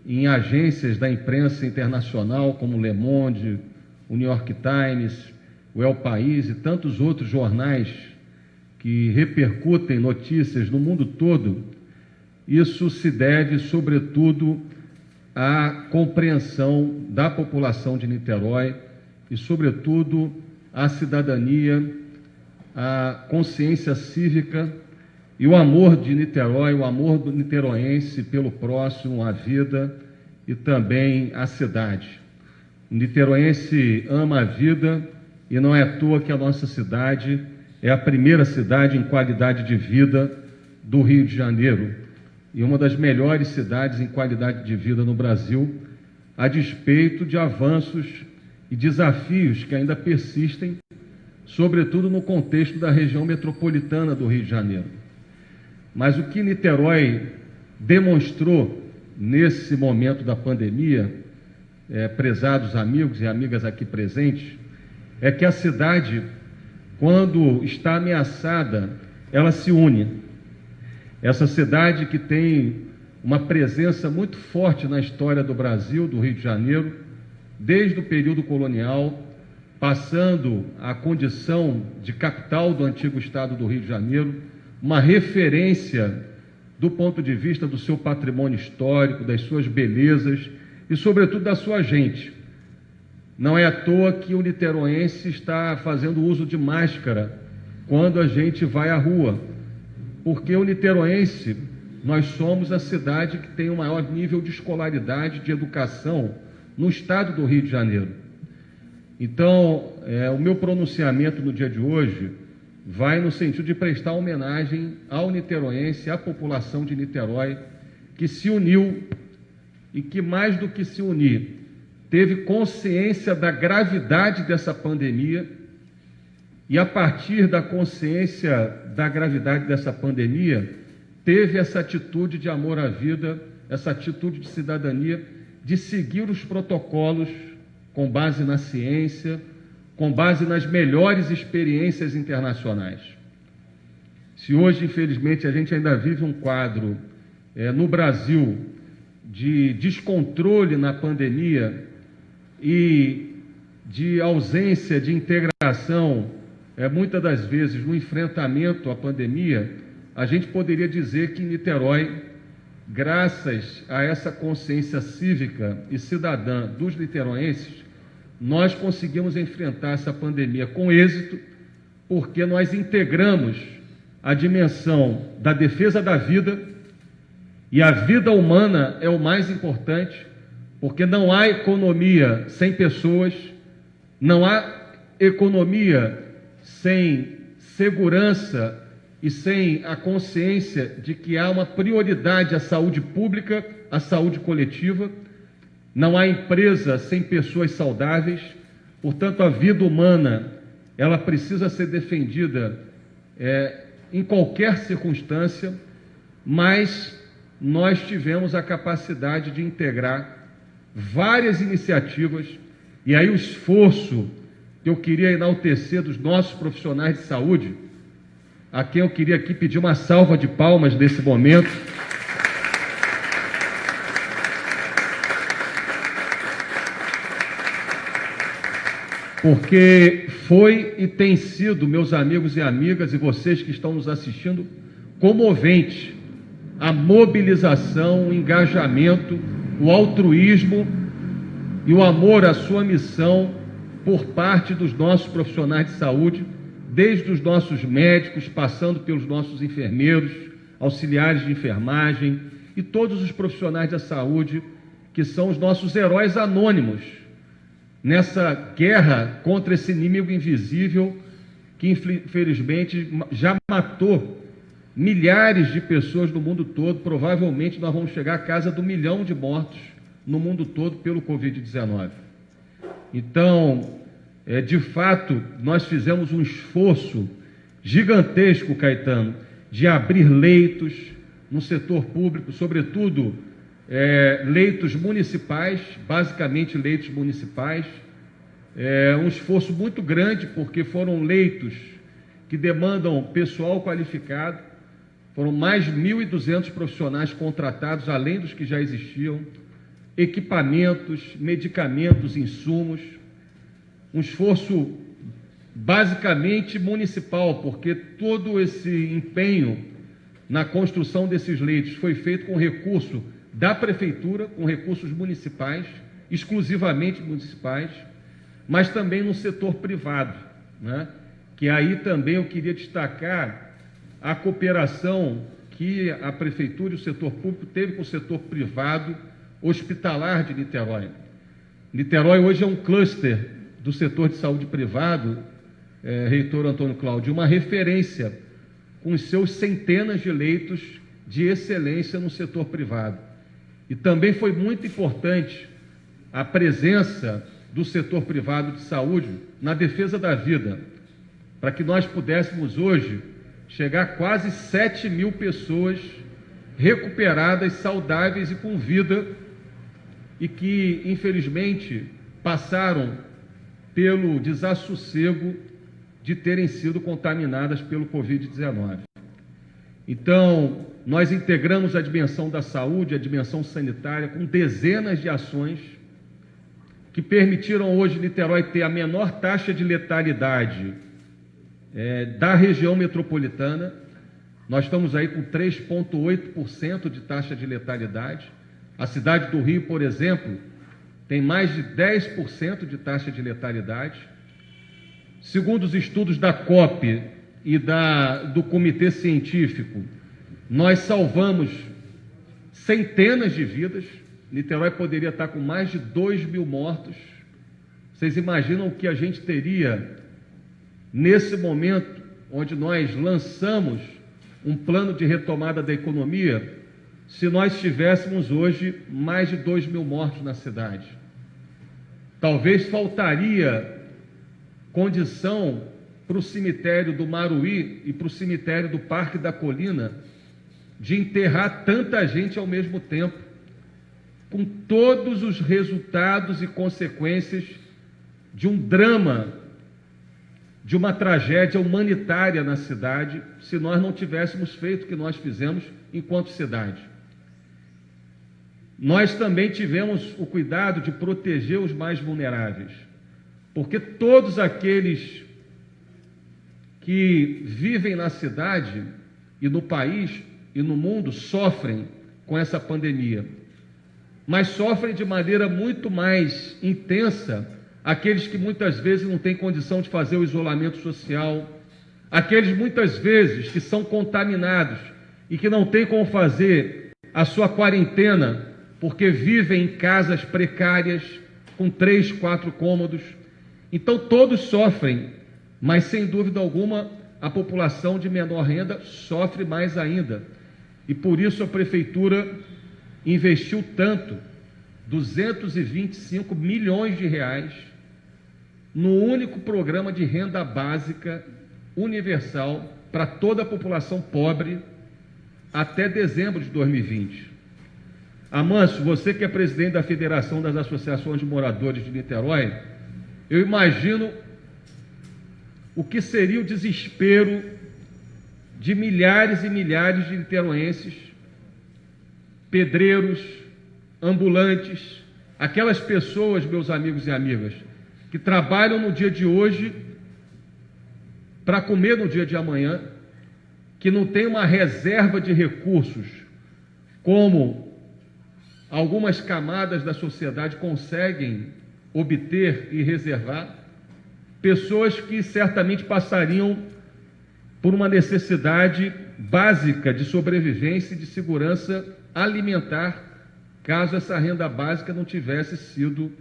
em agências da imprensa internacional como Le Monde, o New York Times, o El País e tantos outros jornais que repercutem notícias no mundo todo, isso se deve, sobretudo, à compreensão da população de Niterói e, sobretudo, à cidadania, à consciência cívica e o amor de Niterói, o amor do niteroense pelo próximo, a vida e também a cidade. O niteroense ama a vida e não é à toa que a nossa cidade é a primeira cidade em qualidade de vida do Rio de Janeiro e uma das melhores cidades em qualidade de vida no Brasil, a despeito de avanços e desafios que ainda persistem, sobretudo no contexto da região metropolitana do Rio de Janeiro. Mas o que Niterói demonstrou nesse momento da pandemia, prezados amigos e amigas aqui presentes, é que a cidade, quando está ameaçada, ela se une. Essa cidade que tem uma presença muito forte na história do Brasil, do Rio de Janeiro, desde o período colonial, passando a condição de capital do antigo estado do Rio de Janeiro, uma referência do ponto de vista do seu patrimônio histórico, das suas belezas e, sobretudo, da sua gente. Não é à toa que o niteroense está fazendo uso de máscara quando a gente vai à rua, porque o niteroense, nós somos a cidade que tem o maior nível de escolaridade, de educação no estado do Rio de Janeiro. Então, o meu pronunciamento no dia de hoje vai no sentido de prestar homenagem ao niteroense, à população de Niterói, que se uniu e que, mais do que se unir, teve consciência da gravidade dessa pandemia e, a partir da consciência da gravidade dessa pandemia, teve essa atitude de amor à vida, essa atitude de cidadania, de seguir os protocolos com base na ciência, com base nas melhores experiências internacionais. Se hoje, infelizmente, a gente ainda vive um quadro no Brasil de descontrole na pandemia e de ausência de integração, muitas das vezes no enfrentamento à pandemia, a gente poderia dizer que em Niterói, graças a essa consciência cívica e cidadã dos niteroenses, nós conseguimos enfrentar essa pandemia com êxito, porque nós integramos a dimensão da defesa da vida, e a vida humana é o mais importante, porque não há economia sem pessoas, não há economia sem segurança e sem a consciência de que há uma prioridade à saúde pública, à saúde coletiva. Não há empresa sem pessoas saudáveis, portanto, a vida humana, ela precisa ser defendida em qualquer circunstância, mas nós tivemos a capacidade de integrar várias iniciativas, e aí o esforço que eu queria enaltecer dos nossos profissionais de saúde, a quem eu queria aqui pedir uma salva de palmas nesse momento, porque foi e tem sido, meus amigos e amigas, e vocês que estão nos assistindo, comovente a mobilização, o engajamento, o altruísmo e o amor à sua missão por parte dos nossos profissionais de saúde, desde os nossos médicos, passando pelos nossos enfermeiros, auxiliares de enfermagem e todos os profissionais da saúde, que são os nossos heróis anônimos nessa guerra contra esse inimigo invisível que, infelizmente, já matou milhares de pessoas no mundo todo. Provavelmente nós vamos chegar à casa do 1 milhão de mortos no mundo todo pelo Covid-19. Então, de fato, nós fizemos um esforço gigantesco, Caetano, de abrir leitos no setor público, sobretudo leitos municipais, basicamente leitos municipais. Um esforço muito grande, porque foram leitos que demandam pessoal qualificado. Foram mais de 1.200 profissionais contratados, além dos que já existiam, equipamentos, medicamentos, insumos. Um esforço basicamente municipal, porque todo esse empenho na construção desses leitos foi feito com recurso da prefeitura, com recursos municipais, exclusivamente municipais, mas também no setor privado, né? Que aí também eu queria destacar a cooperação que a prefeitura e o setor público teve com o setor privado hospitalar de Niterói. Niterói hoje é um cluster do setor de saúde privado, reitor Antônio Cláudio, uma referência com os seus centenas de leitos de excelência no setor privado. E também foi muito importante a presença do setor privado de saúde na defesa da vida, para que nós pudéssemos hoje chegar a quase 7 mil pessoas recuperadas, saudáveis e com vida, e que, infelizmente, passaram pelo desassossego de terem sido contaminadas pelo Covid-19. Então, nós integramos a dimensão da saúde, a dimensão sanitária, com dezenas de ações que permitiram hoje Niterói ter a menor taxa de letalidade da região metropolitana. Nós estamos aí com 3,8% de taxa de letalidade. A cidade do Rio, por exemplo, tem mais de 10% de taxa de letalidade. Segundo os estudos da COP e do Comitê Científico, nós salvamos centenas de vidas. Niterói poderia estar com mais de 2.000 mortos. Vocês imaginam o que a gente teria nesse momento, onde nós lançamos um plano de retomada da economia, se nós tivéssemos hoje mais de 2.000 mortos na cidade? Talvez faltaria condição para o cemitério do Maruí e para o cemitério do Parque da Colina de enterrar tanta gente ao mesmo tempo, com todos os resultados e consequências de um drama, de uma tragédia humanitária na cidade, se nós não tivéssemos feito o que nós fizemos enquanto cidade. Nós também tivemos o cuidado de proteger os mais vulneráveis, porque todos aqueles que vivem na cidade e no país e no mundo sofrem com essa pandemia, mas sofrem de maneira muito mais intensa aqueles que muitas vezes não têm condição de fazer o isolamento social, aqueles muitas vezes que são contaminados e que não têm como fazer a sua quarentena porque vivem em casas precárias com 3, 4 cômodos. Então todos sofrem, mas sem dúvida alguma a população de menor renda sofre mais ainda. E por isso a prefeitura investiu tanto, 225 milhões de reais, no único programa de renda básica universal para toda a população pobre até dezembro de 2020. Amâncio, você que é presidente da Federação das Associações de Moradores de Niterói, eu imagino o que seria o desespero de milhares e milhares de niteroenses, pedreiros, ambulantes, aquelas pessoas, meus amigos e amigas, que trabalham no dia de hoje para comer no dia de amanhã, que não tem uma reserva de recursos, como algumas camadas da sociedade conseguem obter e reservar, pessoas que certamente passariam por uma necessidade básica de sobrevivência e de segurança alimentar, caso essa renda básica não tivesse sido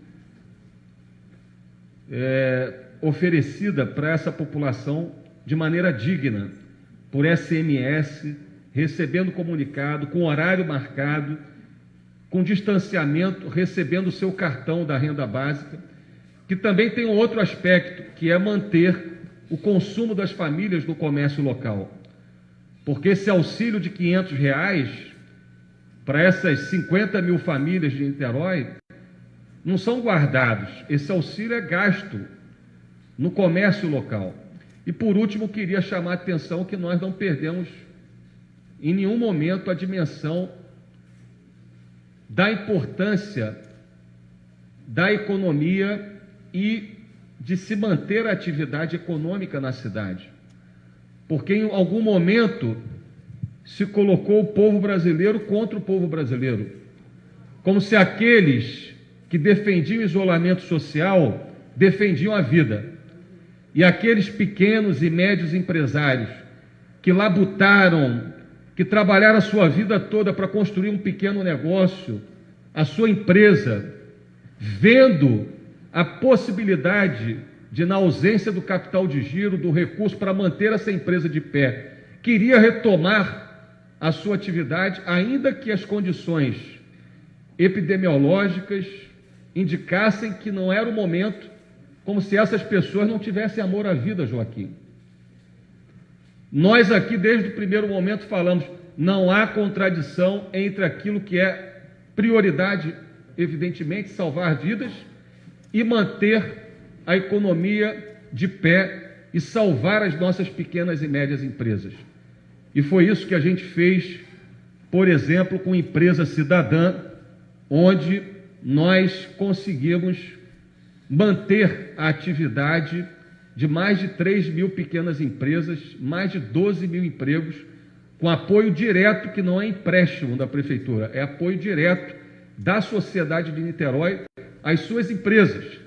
oferecida para essa população de maneira digna, por SMS, recebendo comunicado, com horário marcado, com distanciamento, recebendo o seu cartão da renda básica, que também tem um outro aspecto, que é manter o consumo das famílias no comércio local. Porque esse auxílio de R$500 para essas 50 mil famílias de Niterói não são guardados. Esse auxílio é gasto no comércio local. E, por último, queria chamar a atenção que nós não perdemos em nenhum momento a dimensão da importância da economia e de se manter a atividade econômica na cidade. Porque em algum momento se colocou o povo brasileiro contra o povo brasileiro, como se aqueles que defendiam o isolamento social defendiam a vida, e aqueles pequenos e médios empresários que labutaram, que trabalharam a sua vida toda para construir um pequeno negócio, a sua empresa, vendo a possibilidade de, na ausência do capital de giro, do recurso para manter essa empresa de pé, queria retomar a sua atividade, ainda que as condições epidemiológicas indicassem que não era o momento, como se essas pessoas não tivessem amor à vida, Joaquim. Nós aqui, desde o primeiro momento, falamos, não há contradição entre aquilo que é prioridade, evidentemente, salvar vidas, e manter a economia de pé e salvar as nossas pequenas e médias empresas. E foi isso que a gente fez, por exemplo, com Empresa Cidadã, onde nós conseguimos manter a atividade de mais de 3 mil pequenas empresas, mais de 12 mil empregos, com apoio direto, que não é empréstimo da Prefeitura, é apoio direto da sociedade de Niterói às suas empresas.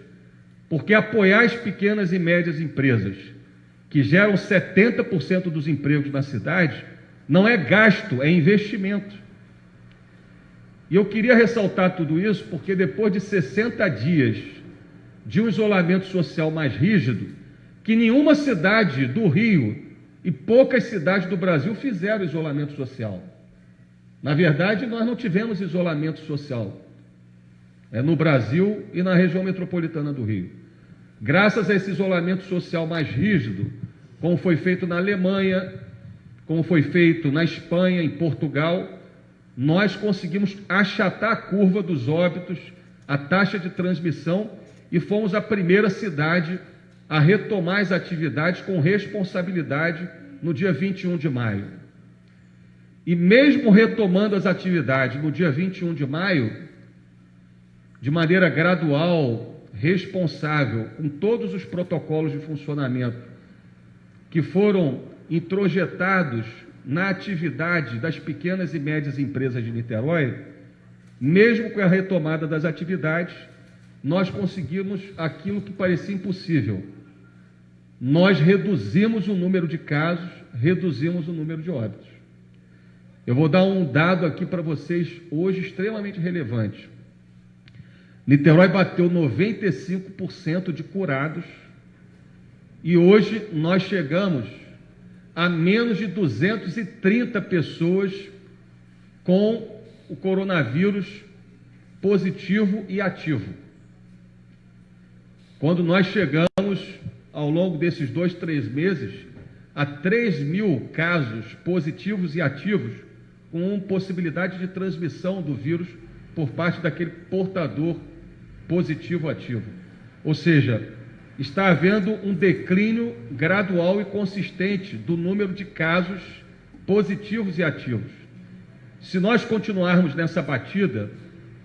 Porque apoiar as pequenas e médias empresas, que geram 70% dos empregos na cidade, não é gasto, é investimento. E eu queria ressaltar tudo isso porque depois de 60 dias de um isolamento social mais rígido, que nenhuma cidade do Rio e poucas cidades do Brasil fizeram isolamento social. Na verdade, nós não tivemos isolamento social no Brasil e na região metropolitana do Rio. Graças a esse isolamento social mais rígido, como foi feito na Alemanha, como foi feito na Espanha, em Portugal, nós conseguimos achatar a curva dos óbitos, a taxa de transmissão, e fomos a primeira cidade a retomar as atividades com responsabilidade no dia 21 de maio. E mesmo retomando as atividades no dia 21 de maio, de maneira gradual, responsável, com todos os protocolos de funcionamento que foram introjetados na atividade das pequenas e médias empresas de Niterói, mesmo com a retomada das atividades, nós conseguimos aquilo que parecia impossível. Nós reduzimos o número de casos, reduzimos o número de óbitos. Eu vou dar um dado aqui para vocês hoje extremamente relevante. Niterói bateu 95% de curados e hoje nós chegamos a menos de 230 pessoas com o coronavírus positivo e ativo. Quando nós chegamos, ao longo desses 2, 3 meses, a 3 mil casos positivos e ativos, com possibilidade de transmissão do vírus por parte daquele portador positivo-ativo. Ou seja, está havendo um declínio gradual e consistente do número de casos positivos e ativos. Se nós continuarmos nessa batida,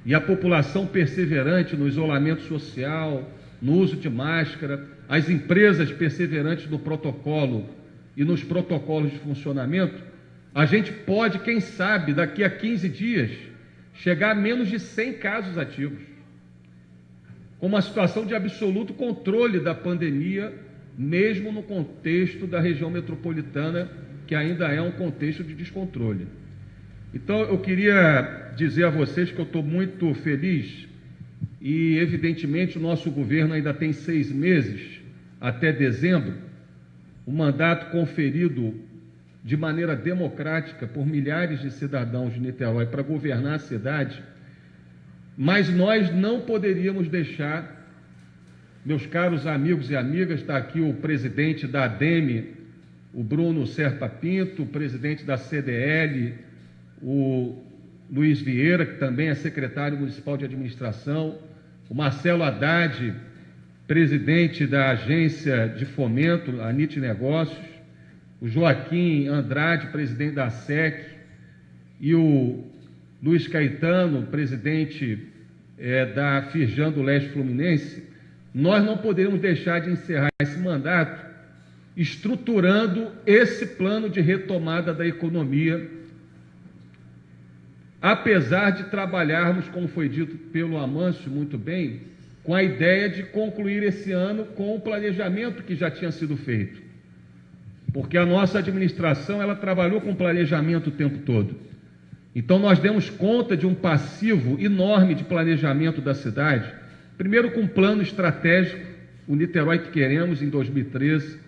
e a população perseverante no isolamento social, no uso de máscara, as empresas perseverantes no protocolo e nos protocolos de funcionamento, a gente pode, quem sabe, daqui a 15 dias, chegar a menos de 100 casos ativos, com uma situação de absoluto controle da pandemia, mesmo no contexto da região metropolitana, que ainda é um contexto de descontrole. Então, eu queria dizer a vocês que eu estou muito feliz e, evidentemente, o nosso governo ainda tem 6 meses, até dezembro, o mandato conferido de maneira democrática por milhares de cidadãos de Niterói para governar a cidade, mas nós não poderíamos deixar, meus caros amigos e amigas, está aqui o presidente da ADEME, o Bruno Serpa Pinto, o presidente da CDL, o Luiz Vieira, que também é secretário municipal de administração, o Marcelo Haddad, presidente da agência de fomento, a NIT Negócios, o Joaquim Andrade, presidente da SEC, e o Luiz Caetano, presidente da Firjan do Leste Fluminense, nós não poderíamos deixar de encerrar esse mandato estruturando esse plano de retomada da economia, apesar de trabalharmos, como foi dito pelo Amâncio muito bem, com a ideia de concluir esse ano com o planejamento que já tinha sido feito. Porque a nossa administração, ela trabalhou com planejamento o tempo todo. Então, nós demos conta de um passivo enorme de planejamento da cidade, primeiro com um plano estratégico, o Niterói que queremos, em 2013,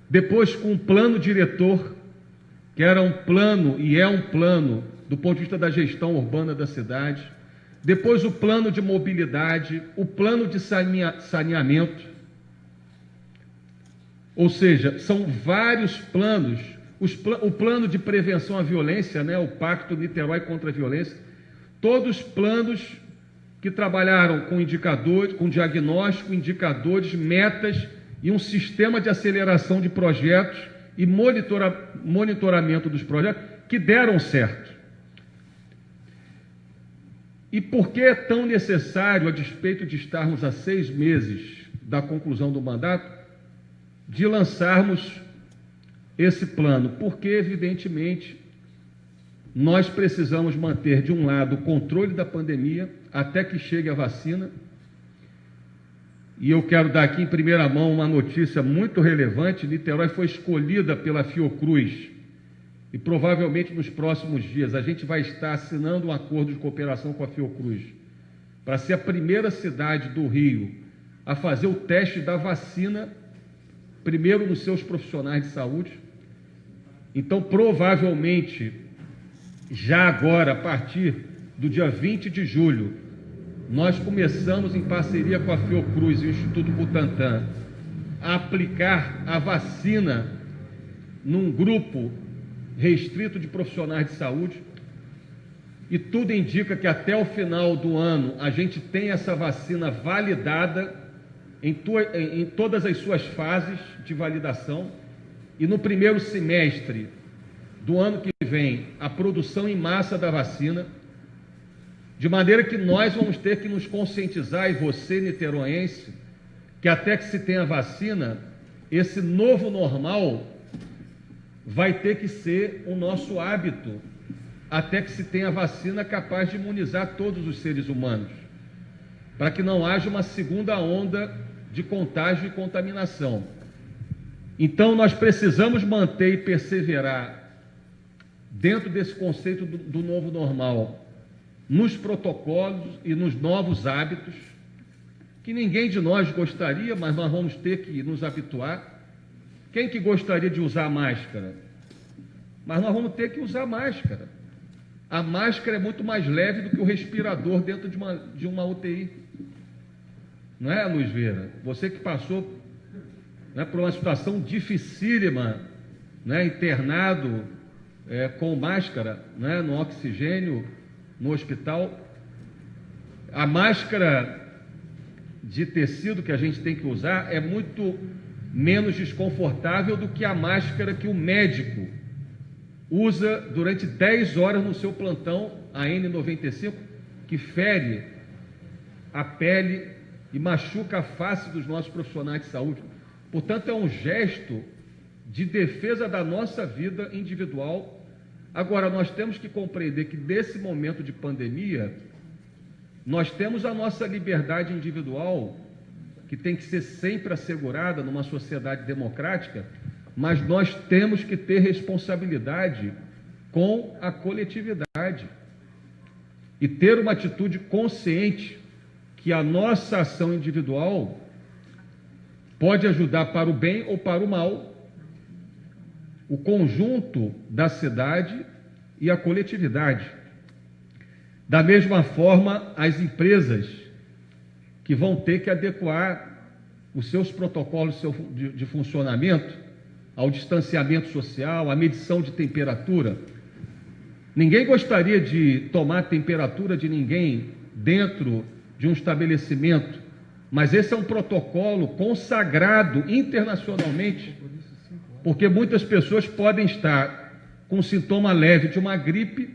depois com um plano diretor, que era um plano e é um plano do ponto de vista da gestão urbana da cidade, depois o plano de mobilidade, o plano de saneamento, ou seja, são vários planos, o plano de prevenção à violência, né, o Pacto Niterói contra a Violência, todos planos que trabalharam com indicadores, com diagnóstico, indicadores, metas e um sistema de aceleração de projetos e monitoramento dos projetos que deram certo. E por que é tão necessário, a despeito de estarmos a 6 meses da conclusão do mandato, de lançarmos esse plano? Porque, evidentemente, nós precisamos manter, de um lado, o controle da pandemia até que chegue a vacina. E eu quero dar aqui em primeira mão uma notícia muito relevante: Niterói foi escolhida pela Fiocruz e provavelmente nos próximos dias a gente vai estar assinando um acordo de cooperação com a Fiocruz para ser a primeira cidade do Rio a fazer o teste da vacina, primeiro nos seus profissionais de saúde. Então, provavelmente, já agora, a partir do dia 20 de julho, nós começamos, em parceria com a Fiocruz e o Instituto Butantan, a aplicar a vacina num grupo restrito de profissionais de saúde, e tudo indica que até o final do ano a gente tem essa vacina validada em todas as suas fases de validação, e no primeiro semestre do ano que vem a produção em massa da vacina, de maneira que nós vamos ter que nos conscientizar, e você, niteroense, que até que se tenha vacina, esse novo normal vai ter que ser o nosso hábito, até que se tenha vacina capaz de imunizar todos os seres humanos, para que não haja uma segunda onda de contágio e contaminação. Então, nós precisamos manter e perseverar dentro desse conceito do novo normal, nos protocolos e nos novos hábitos, que ninguém de nós gostaria, mas nós vamos ter que nos habituar. Quem que gostaria de usar máscara? Mas nós vamos ter que usar máscara. A máscara é muito mais leve do que o respirador dentro de uma UTI. Não é, Luiz Vieira? Você que passou, né, por uma situação dificílima, né, internado com máscara, né, no oxigênio, no hospital. A máscara de tecido que a gente tem que usar é muito menos desconfortável do que a máscara que o médico usa durante 10 horas no seu plantão, a N95, que fere a pele e machuca a face dos nossos profissionais de saúde. Portanto, é um gesto de defesa da nossa vida individual. Agora, nós temos que compreender que nesse momento de pandemia, nós temos a nossa liberdade individual, que tem que ser sempre assegurada numa sociedade democrática, mas nós temos que ter responsabilidade com a coletividade e ter uma atitude consciente que a nossa ação individual pode ajudar para o bem ou para o mal o conjunto da cidade e a coletividade. Da mesma forma, as empresas que vão ter que adequar os seus protocolos de funcionamento ao distanciamento social, à medição de temperatura. Ninguém gostaria de tomar a temperatura de ninguém dentro de um estabelecimento, mas esse é um protocolo consagrado internacionalmente, porque muitas pessoas podem estar com sintoma leve de uma gripe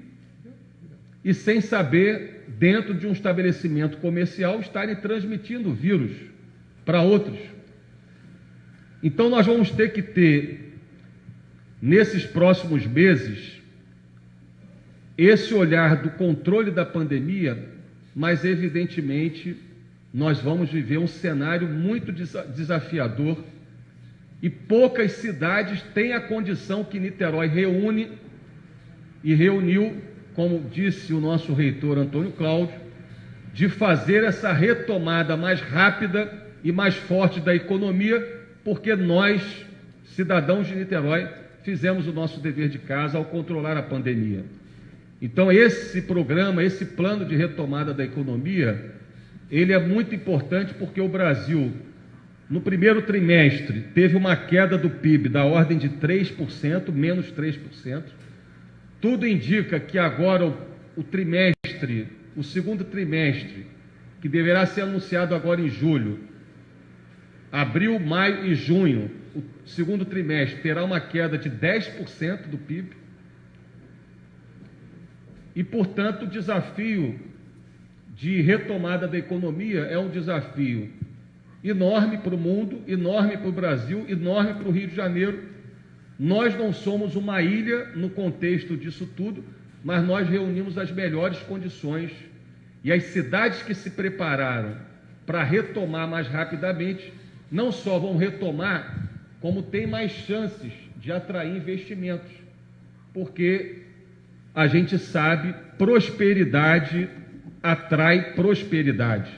e, sem saber, dentro de um estabelecimento comercial, estarem transmitindo o vírus para outros. Então, nós vamos ter que ter, nesses próximos meses, esse olhar do controle da pandemia, mas, evidentemente, nós vamos viver um cenário muito desafiador e poucas cidades têm a condição que Niterói reúne e reuniu, como disse o nosso reitor Antônio Cláudio, de fazer essa retomada mais rápida e mais forte da economia, porque nós, cidadãos de Niterói, fizemos o nosso dever de casa ao controlar a pandemia. Então, esse programa, esse plano de retomada da economia, ele é muito importante porque o Brasil, no primeiro trimestre, teve uma queda do PIB da ordem de 3%, menos 3%. Tudo indica que agora o segundo trimestre, que deverá ser anunciado agora em julho, abril, maio e junho, o segundo trimestre terá uma queda de 10% do PIB. E, portanto, o desafio de retomada da economia é um desafio enorme para o mundo, enorme para o Brasil, enorme para o Rio de Janeiro. Nós não somos uma ilha no contexto disso tudo, mas nós reunimos as melhores condições. E as cidades que se prepararam para retomar mais rapidamente, não só vão retomar, como têm mais chances de atrair investimentos. Porque a gente sabe, prosperidade atrai prosperidade.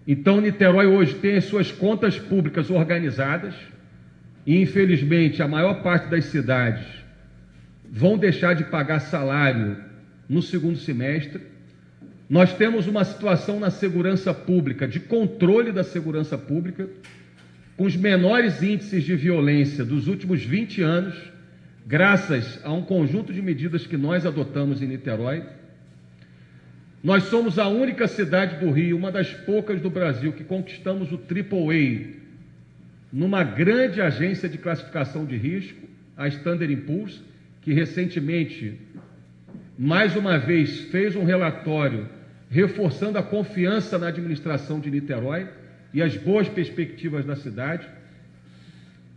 Então, Niterói hoje tem as suas contas públicas organizadas e, infelizmente, a maior parte das cidades vão deixar de pagar salário no segundo semestre. Nós temos uma situação na segurança pública, de controle da segurança pública, com os menores índices de violência dos últimos 20 anos, graças a um conjunto de medidas que nós adotamos em Niterói. Nós somos a única cidade do Rio, uma das poucas do Brasil, que conquistamos o AAA numa grande agência de classificação de risco, a Standard & Poor's, que recentemente, mais uma vez, fez um relatório reforçando a confiança na administração de Niterói e as boas perspectivas da cidade.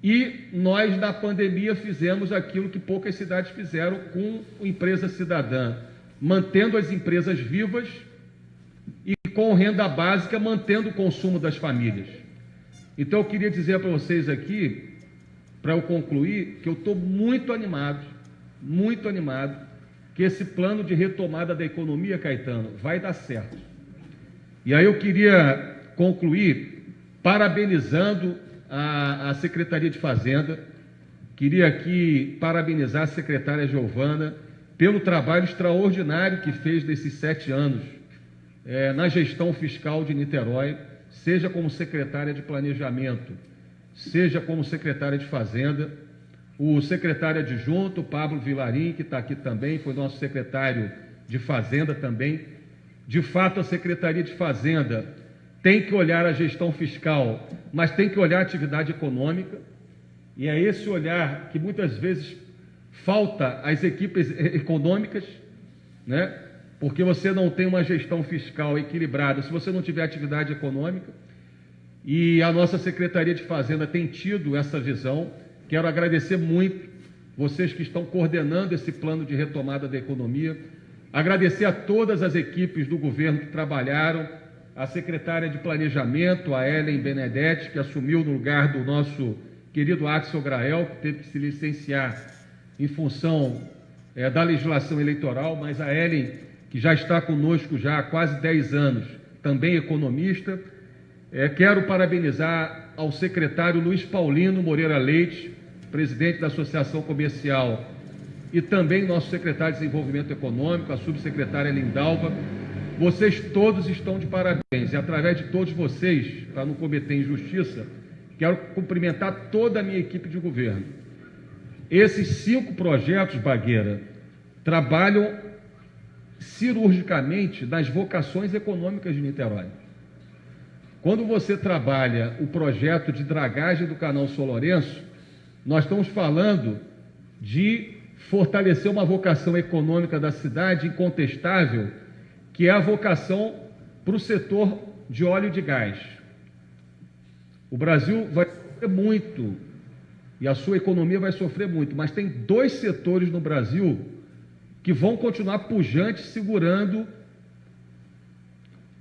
E nós, na pandemia, fizemos aquilo que poucas cidades fizeram com a empresa cidadã, mantendo as empresas vivas e com renda básica, mantendo o consumo das famílias. Então, eu queria dizer para vocês aqui, para eu concluir, que eu estou muito animado, que esse plano de retomada da economia, Caetano, vai dar certo. E aí eu queria concluir parabenizando a Secretaria de Fazenda. Queria aqui parabenizar a secretária Giovana pelo trabalho extraordinário que fez nesses 7 anos na gestão fiscal de Niterói, seja como secretária de Planejamento, seja como secretária de Fazenda. O secretário adjunto, Pablo Vilarim, que está aqui também, foi nosso secretário de Fazenda também. De fato, a Secretaria de Fazenda tem que olhar a gestão fiscal, mas tem que olhar a atividade econômica, e é esse olhar que muitas vezes falta às equipes econômicas, né? porque você não tem uma gestão fiscal equilibrada, se você não tiver atividade econômica, e a nossa Secretaria de Fazenda tem tido essa visão. Quero agradecer muito vocês que estão coordenando esse plano de retomada da economia, agradecer a todas as equipes do governo que trabalharam, a secretária de Planejamento, a Ellen Benedetti, que assumiu no lugar do nosso querido Axel Grael, que teve que se licenciar em função da legislação eleitoral, mas a Ellen, que já está conosco já há quase 10 anos, também economista. Quero parabenizar ao secretário Luiz Paulino Moreira Leite, presidente da Associação Comercial, e também nosso secretário de Desenvolvimento Econômico, a subsecretária Lindalva. Vocês todos estão de parabéns, e através de todos vocês, para não cometer injustiça, quero cumprimentar toda a minha equipe de governo. Esses 5 projetos, Bagueira, trabalham cirurgicamente nas vocações econômicas de Niterói. Quando você trabalha o projeto de dragagem do Canal São Lourenço, nós estamos falando de fortalecer uma vocação econômica da cidade incontestável, que é a vocação para o setor de óleo e de gás. O Brasil vai sofrer muito, e a sua economia vai sofrer muito, mas tem 2 setores no Brasil que vão continuar pujantes, segurando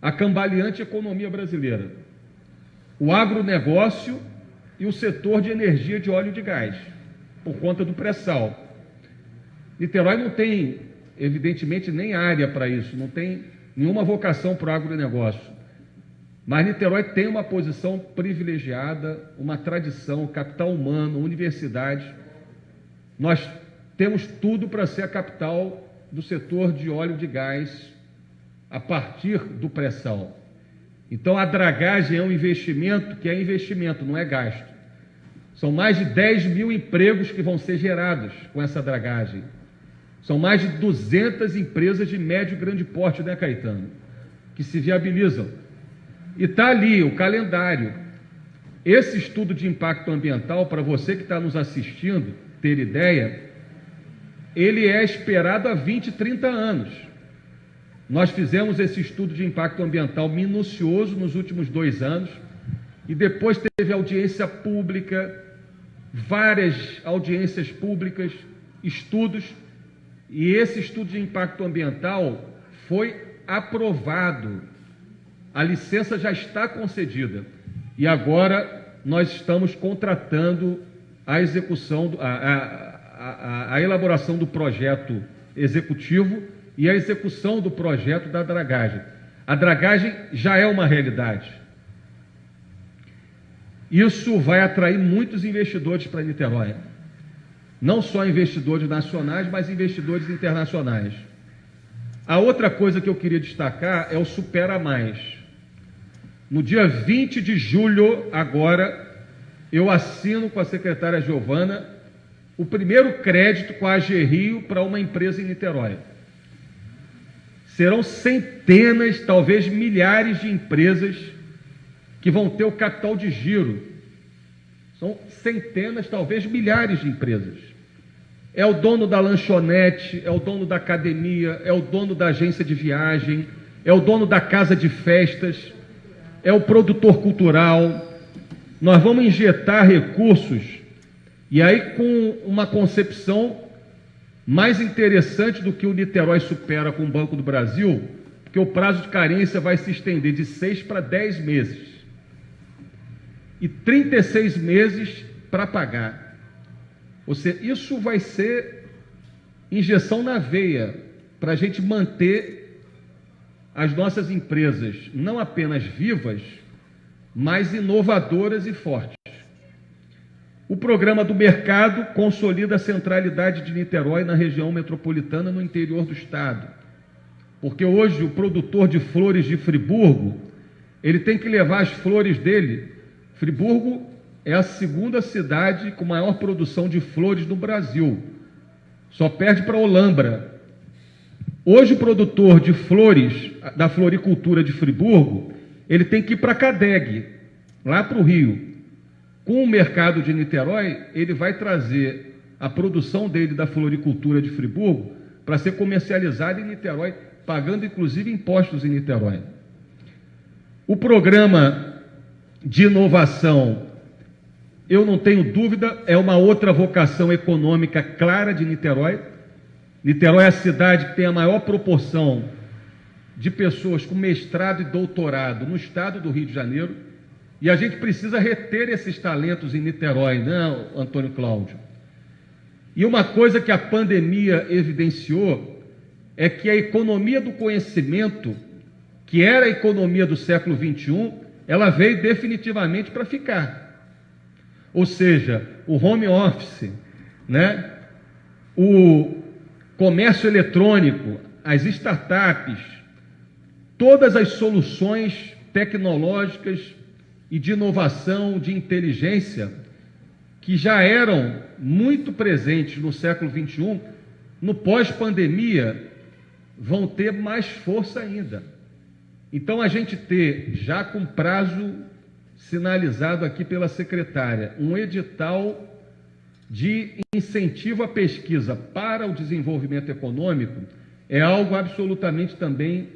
a cambaleante economia brasileira: o agronegócio e o setor de energia de óleo e de gás, por conta do pré-sal. Niterói não tem, evidentemente, nem área para isso, não tem nenhuma vocação para o agronegócio, mas Niterói tem uma posição privilegiada, uma tradição, capital humano, universidade. Nós temos tudo para ser a capital do setor de óleo e de gás a partir do pré-sal. Então, a dragagem é um investimento que é investimento, não é gasto. São mais de 10 mil empregos que vão ser gerados com essa dragagem. São mais de 200 empresas de médio e grande porte, né, Caetano? Que se viabilizam. E está ali o calendário. Esse estudo de impacto ambiental, para você que está nos assistindo ter ideia, ele é esperado há 20, 30 anos. Nós fizemos esse estudo de impacto ambiental minucioso nos últimos 2 anos, e depois teve audiência pública, várias audiências públicas, estudos, e esse estudo de impacto ambiental foi aprovado. A licença já está concedida, e agora nós estamos contratando a execução, a elaboração do projeto executivo e a execução do projeto da dragagem. A dragagem já é uma realidade. Isso vai atrair muitos investidores para Niterói. Não só investidores nacionais, mas investidores internacionais. A outra coisa que eu queria destacar é o Supera Mais. No dia 20 de julho, agora, eu assino com a secretária Giovana o primeiro crédito com a AG Rio para uma empresa em Niterói. Serão centenas, talvez milhares de empresas que vão ter o capital de giro. São centenas, talvez milhares de empresas. É o dono da lanchonete, é o dono da academia, é o dono da agência de viagem, é o dono da casa de festas, é o produtor cultural. Nós vamos injetar recursos, e aí com uma concepção mais interessante do que o Niterói Supera com o Banco do Brasil, porque o prazo de carência vai se estender de 6 para 10 meses. E 36 meses para pagar. Ou seja, isso vai ser injeção na veia para a gente manter as nossas empresas não apenas vivas, mas inovadoras e fortes. O programa do mercado consolida a centralidade de Niterói na região metropolitana, no interior do estado. Porque hoje o produtor de flores de Friburgo, ele tem que levar as flores dele. Friburgo é a segunda cidade com maior produção de flores no Brasil. Só perde para Olambra. Hoje o produtor de flores, da floricultura de Friburgo, ele tem que ir para Cadeg, lá para o Rio. Com o mercado de Niterói, ele vai trazer a produção dele da floricultura de Friburgo para ser comercializada em Niterói pagando inclusive impostos em Niterói. O programa de inovação, eu não tenho dúvida, é uma outra vocação econômica clara de Niterói. Niterói é a cidade que tem a maior proporção de pessoas com mestrado e doutorado no estado do Rio de Janeiro, e a gente precisa reter esses talentos em Niterói, né, Antônio Cláudio? E uma coisa que a pandemia evidenciou é que a economia do conhecimento, que era a economia do século XXI, ela veio definitivamente para ficar. Ou seja, o home office, né, o comércio eletrônico, as startups, todas as soluções tecnológicas e de inovação, de inteligência, que já eram muito presentes no século XXI, no pós-pandemia, vão ter mais força ainda. Então, a gente ter, já com prazo sinalizado aqui pela secretária, um edital de incentivo à pesquisa para o desenvolvimento econômico, é algo absolutamente também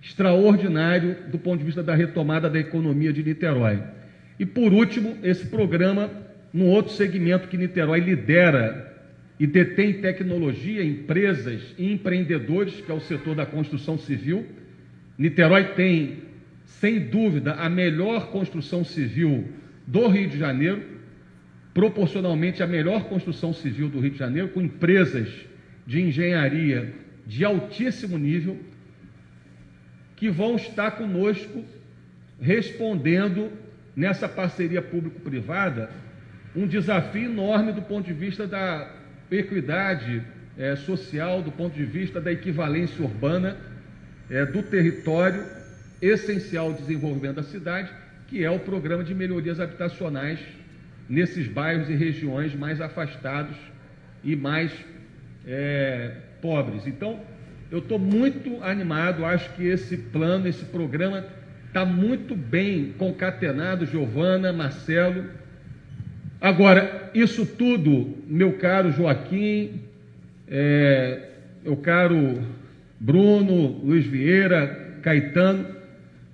extraordinário do ponto de vista da retomada da economia de Niterói. E, por último, esse programa, num outro segmento que Niterói lidera e detém tecnologia, empresas e empreendedores, que é o setor da construção civil. Niterói tem, sem dúvida, a melhor construção civil do Rio de Janeiro, proporcionalmente a melhor construção civil do Rio de Janeiro, com empresas de engenharia de altíssimo nível, que vão estar conosco respondendo nessa parceria público-privada um desafio enorme do ponto de vista da equidade social, do ponto de vista da equivalência urbana do território essencial ao desenvolvimento da cidade, que é o programa de melhorias habitacionais nesses bairros e regiões mais afastados e mais pobres. Então, eu estou muito animado, acho que esse plano, esse programa está muito bem concatenado, Giovana, Marcelo. Agora, isso tudo, meu caro Joaquim, meu caro Bruno, Luiz Vieira, Caetano,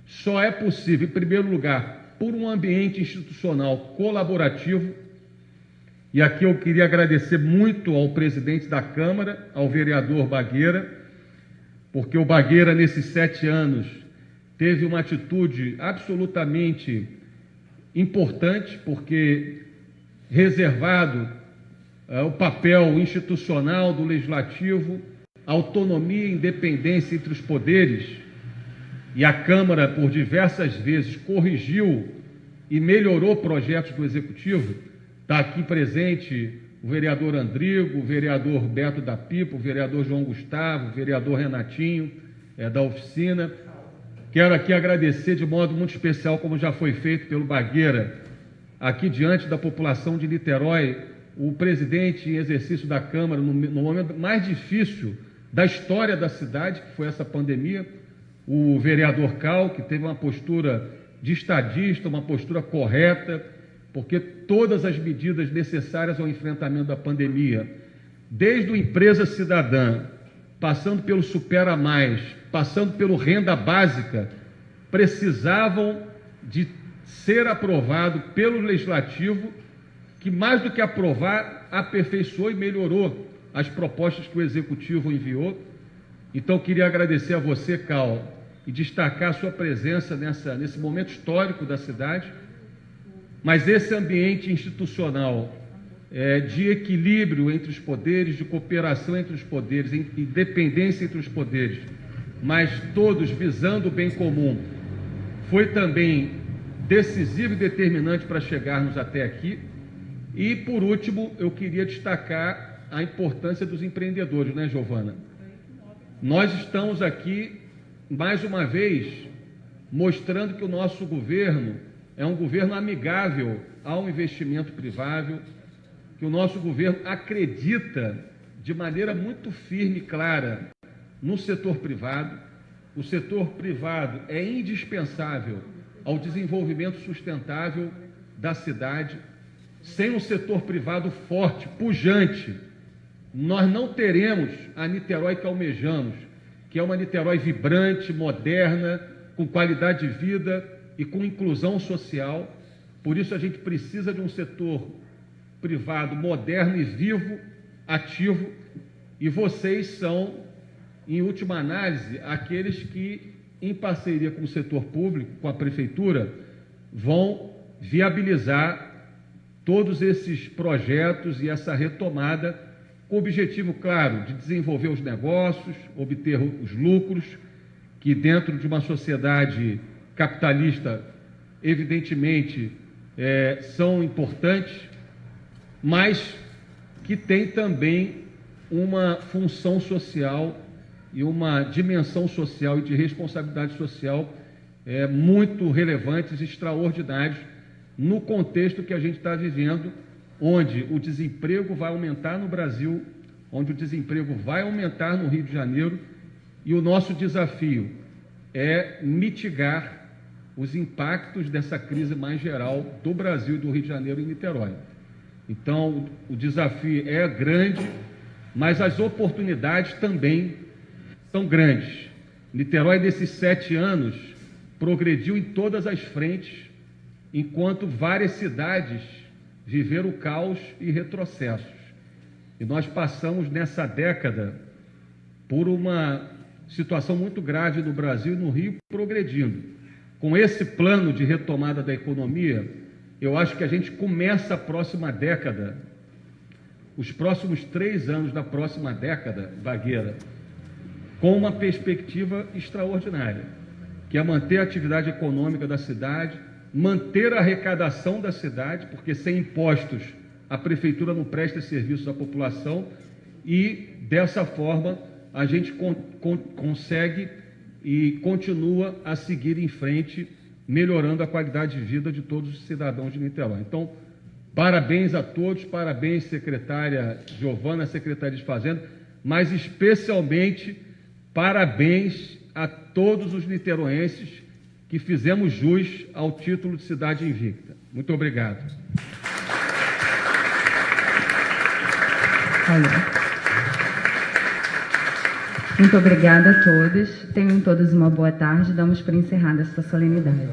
só é possível, em primeiro lugar, por um ambiente institucional colaborativo. E aqui eu queria agradecer muito ao presidente da Câmara, ao vereador Bagueira, porque o Bagueira, nesses 7 anos, teve uma atitude absolutamente importante, porque reservado o papel institucional do Legislativo, autonomia e independência entre os poderes, e a Câmara, por diversas vezes, corrigiu e melhorou projetos do Executivo. Está aqui presente o vereador Andrigo, o vereador Beto da Pipa, o vereador João Gustavo, o vereador Renatinho, da oficina. Quero aqui agradecer de modo muito especial, como já foi feito pelo Bagueira, aqui diante da população de Niterói, o presidente em exercício da Câmara, no momento mais difícil da história da cidade, que foi essa pandemia, o vereador Cal, que teve uma postura de estadista, uma postura correta, porque todas as medidas necessárias ao enfrentamento da pandemia, desde o Empresa Cidadã, passando pelo Supera Mais, passando pelo Renda Básica, precisavam de ser aprovado pelo Legislativo, que mais do que aprovar, aperfeiçoou e melhorou as propostas que o Executivo enviou. Então, queria agradecer a você, Cal, e destacar a sua presença nesse momento histórico da cidade. Mas esse ambiente institucional de equilíbrio entre os poderes, de cooperação entre os poderes, independência entre os poderes, mas todos visando o bem comum, foi também decisivo e determinante para chegarmos até aqui. E, por último, eu queria destacar a importância dos empreendedores, né, Giovana? Nós estamos aqui, mais uma vez, mostrando que o nosso governo é um governo amigável ao investimento privado, que o nosso governo acredita de maneira muito firme e clara no setor privado. O setor privado é indispensável ao desenvolvimento sustentável da cidade. Sem um setor privado forte, pujante, nós não teremos a Niterói que almejamos, que que é uma Niterói vibrante, moderna, com qualidade de vida e com inclusão social. Por isso a gente precisa de um setor privado moderno e vivo, ativo, e vocês são, em última análise, aqueles que, em parceria com o setor público, com a prefeitura, vão viabilizar todos esses projetos e essa retomada com o objetivo, claro, de desenvolver os negócios, obter os lucros, que dentro de uma sociedade capitalista, evidentemente, são importantes, mas que tem também uma função social e uma dimensão social e de responsabilidade social muito relevantes e extraordinários no contexto que a gente está vivendo, onde o desemprego vai aumentar no Brasil, onde o desemprego vai aumentar no Rio de Janeiro, e o nosso desafio é mitigar os impactos dessa crise mais geral do Brasil e do Rio de Janeiro em Niterói. Então, o desafio é grande, mas as oportunidades também são grandes. Niterói, nesses 7 anos, progrediu em todas as frentes, enquanto várias cidades viveram caos e retrocessos. E nós passamos nessa década por uma situação muito grave no Brasil e no Rio, progredindo. Com esse plano de retomada da economia, eu acho que a gente começa a próxima década, os próximos 3 anos da próxima década, Vagueira, com uma perspectiva extraordinária, que é manter a atividade econômica da cidade, manter a arrecadação da cidade, porque sem impostos a prefeitura não presta serviços à população, e dessa forma a gente consegue e continua a seguir em frente, melhorando a qualidade de vida de todos os cidadãos de Niterói. Então, parabéns a todos, parabéns, secretária Giovana, secretária de Fazenda, mas especialmente parabéns a todos os niteroenses que fizemos jus ao título de cidade invicta. Muito obrigado. Muito obrigada a todos. Tenham todos uma boa tarde. Damos por encerrada esta solenidade.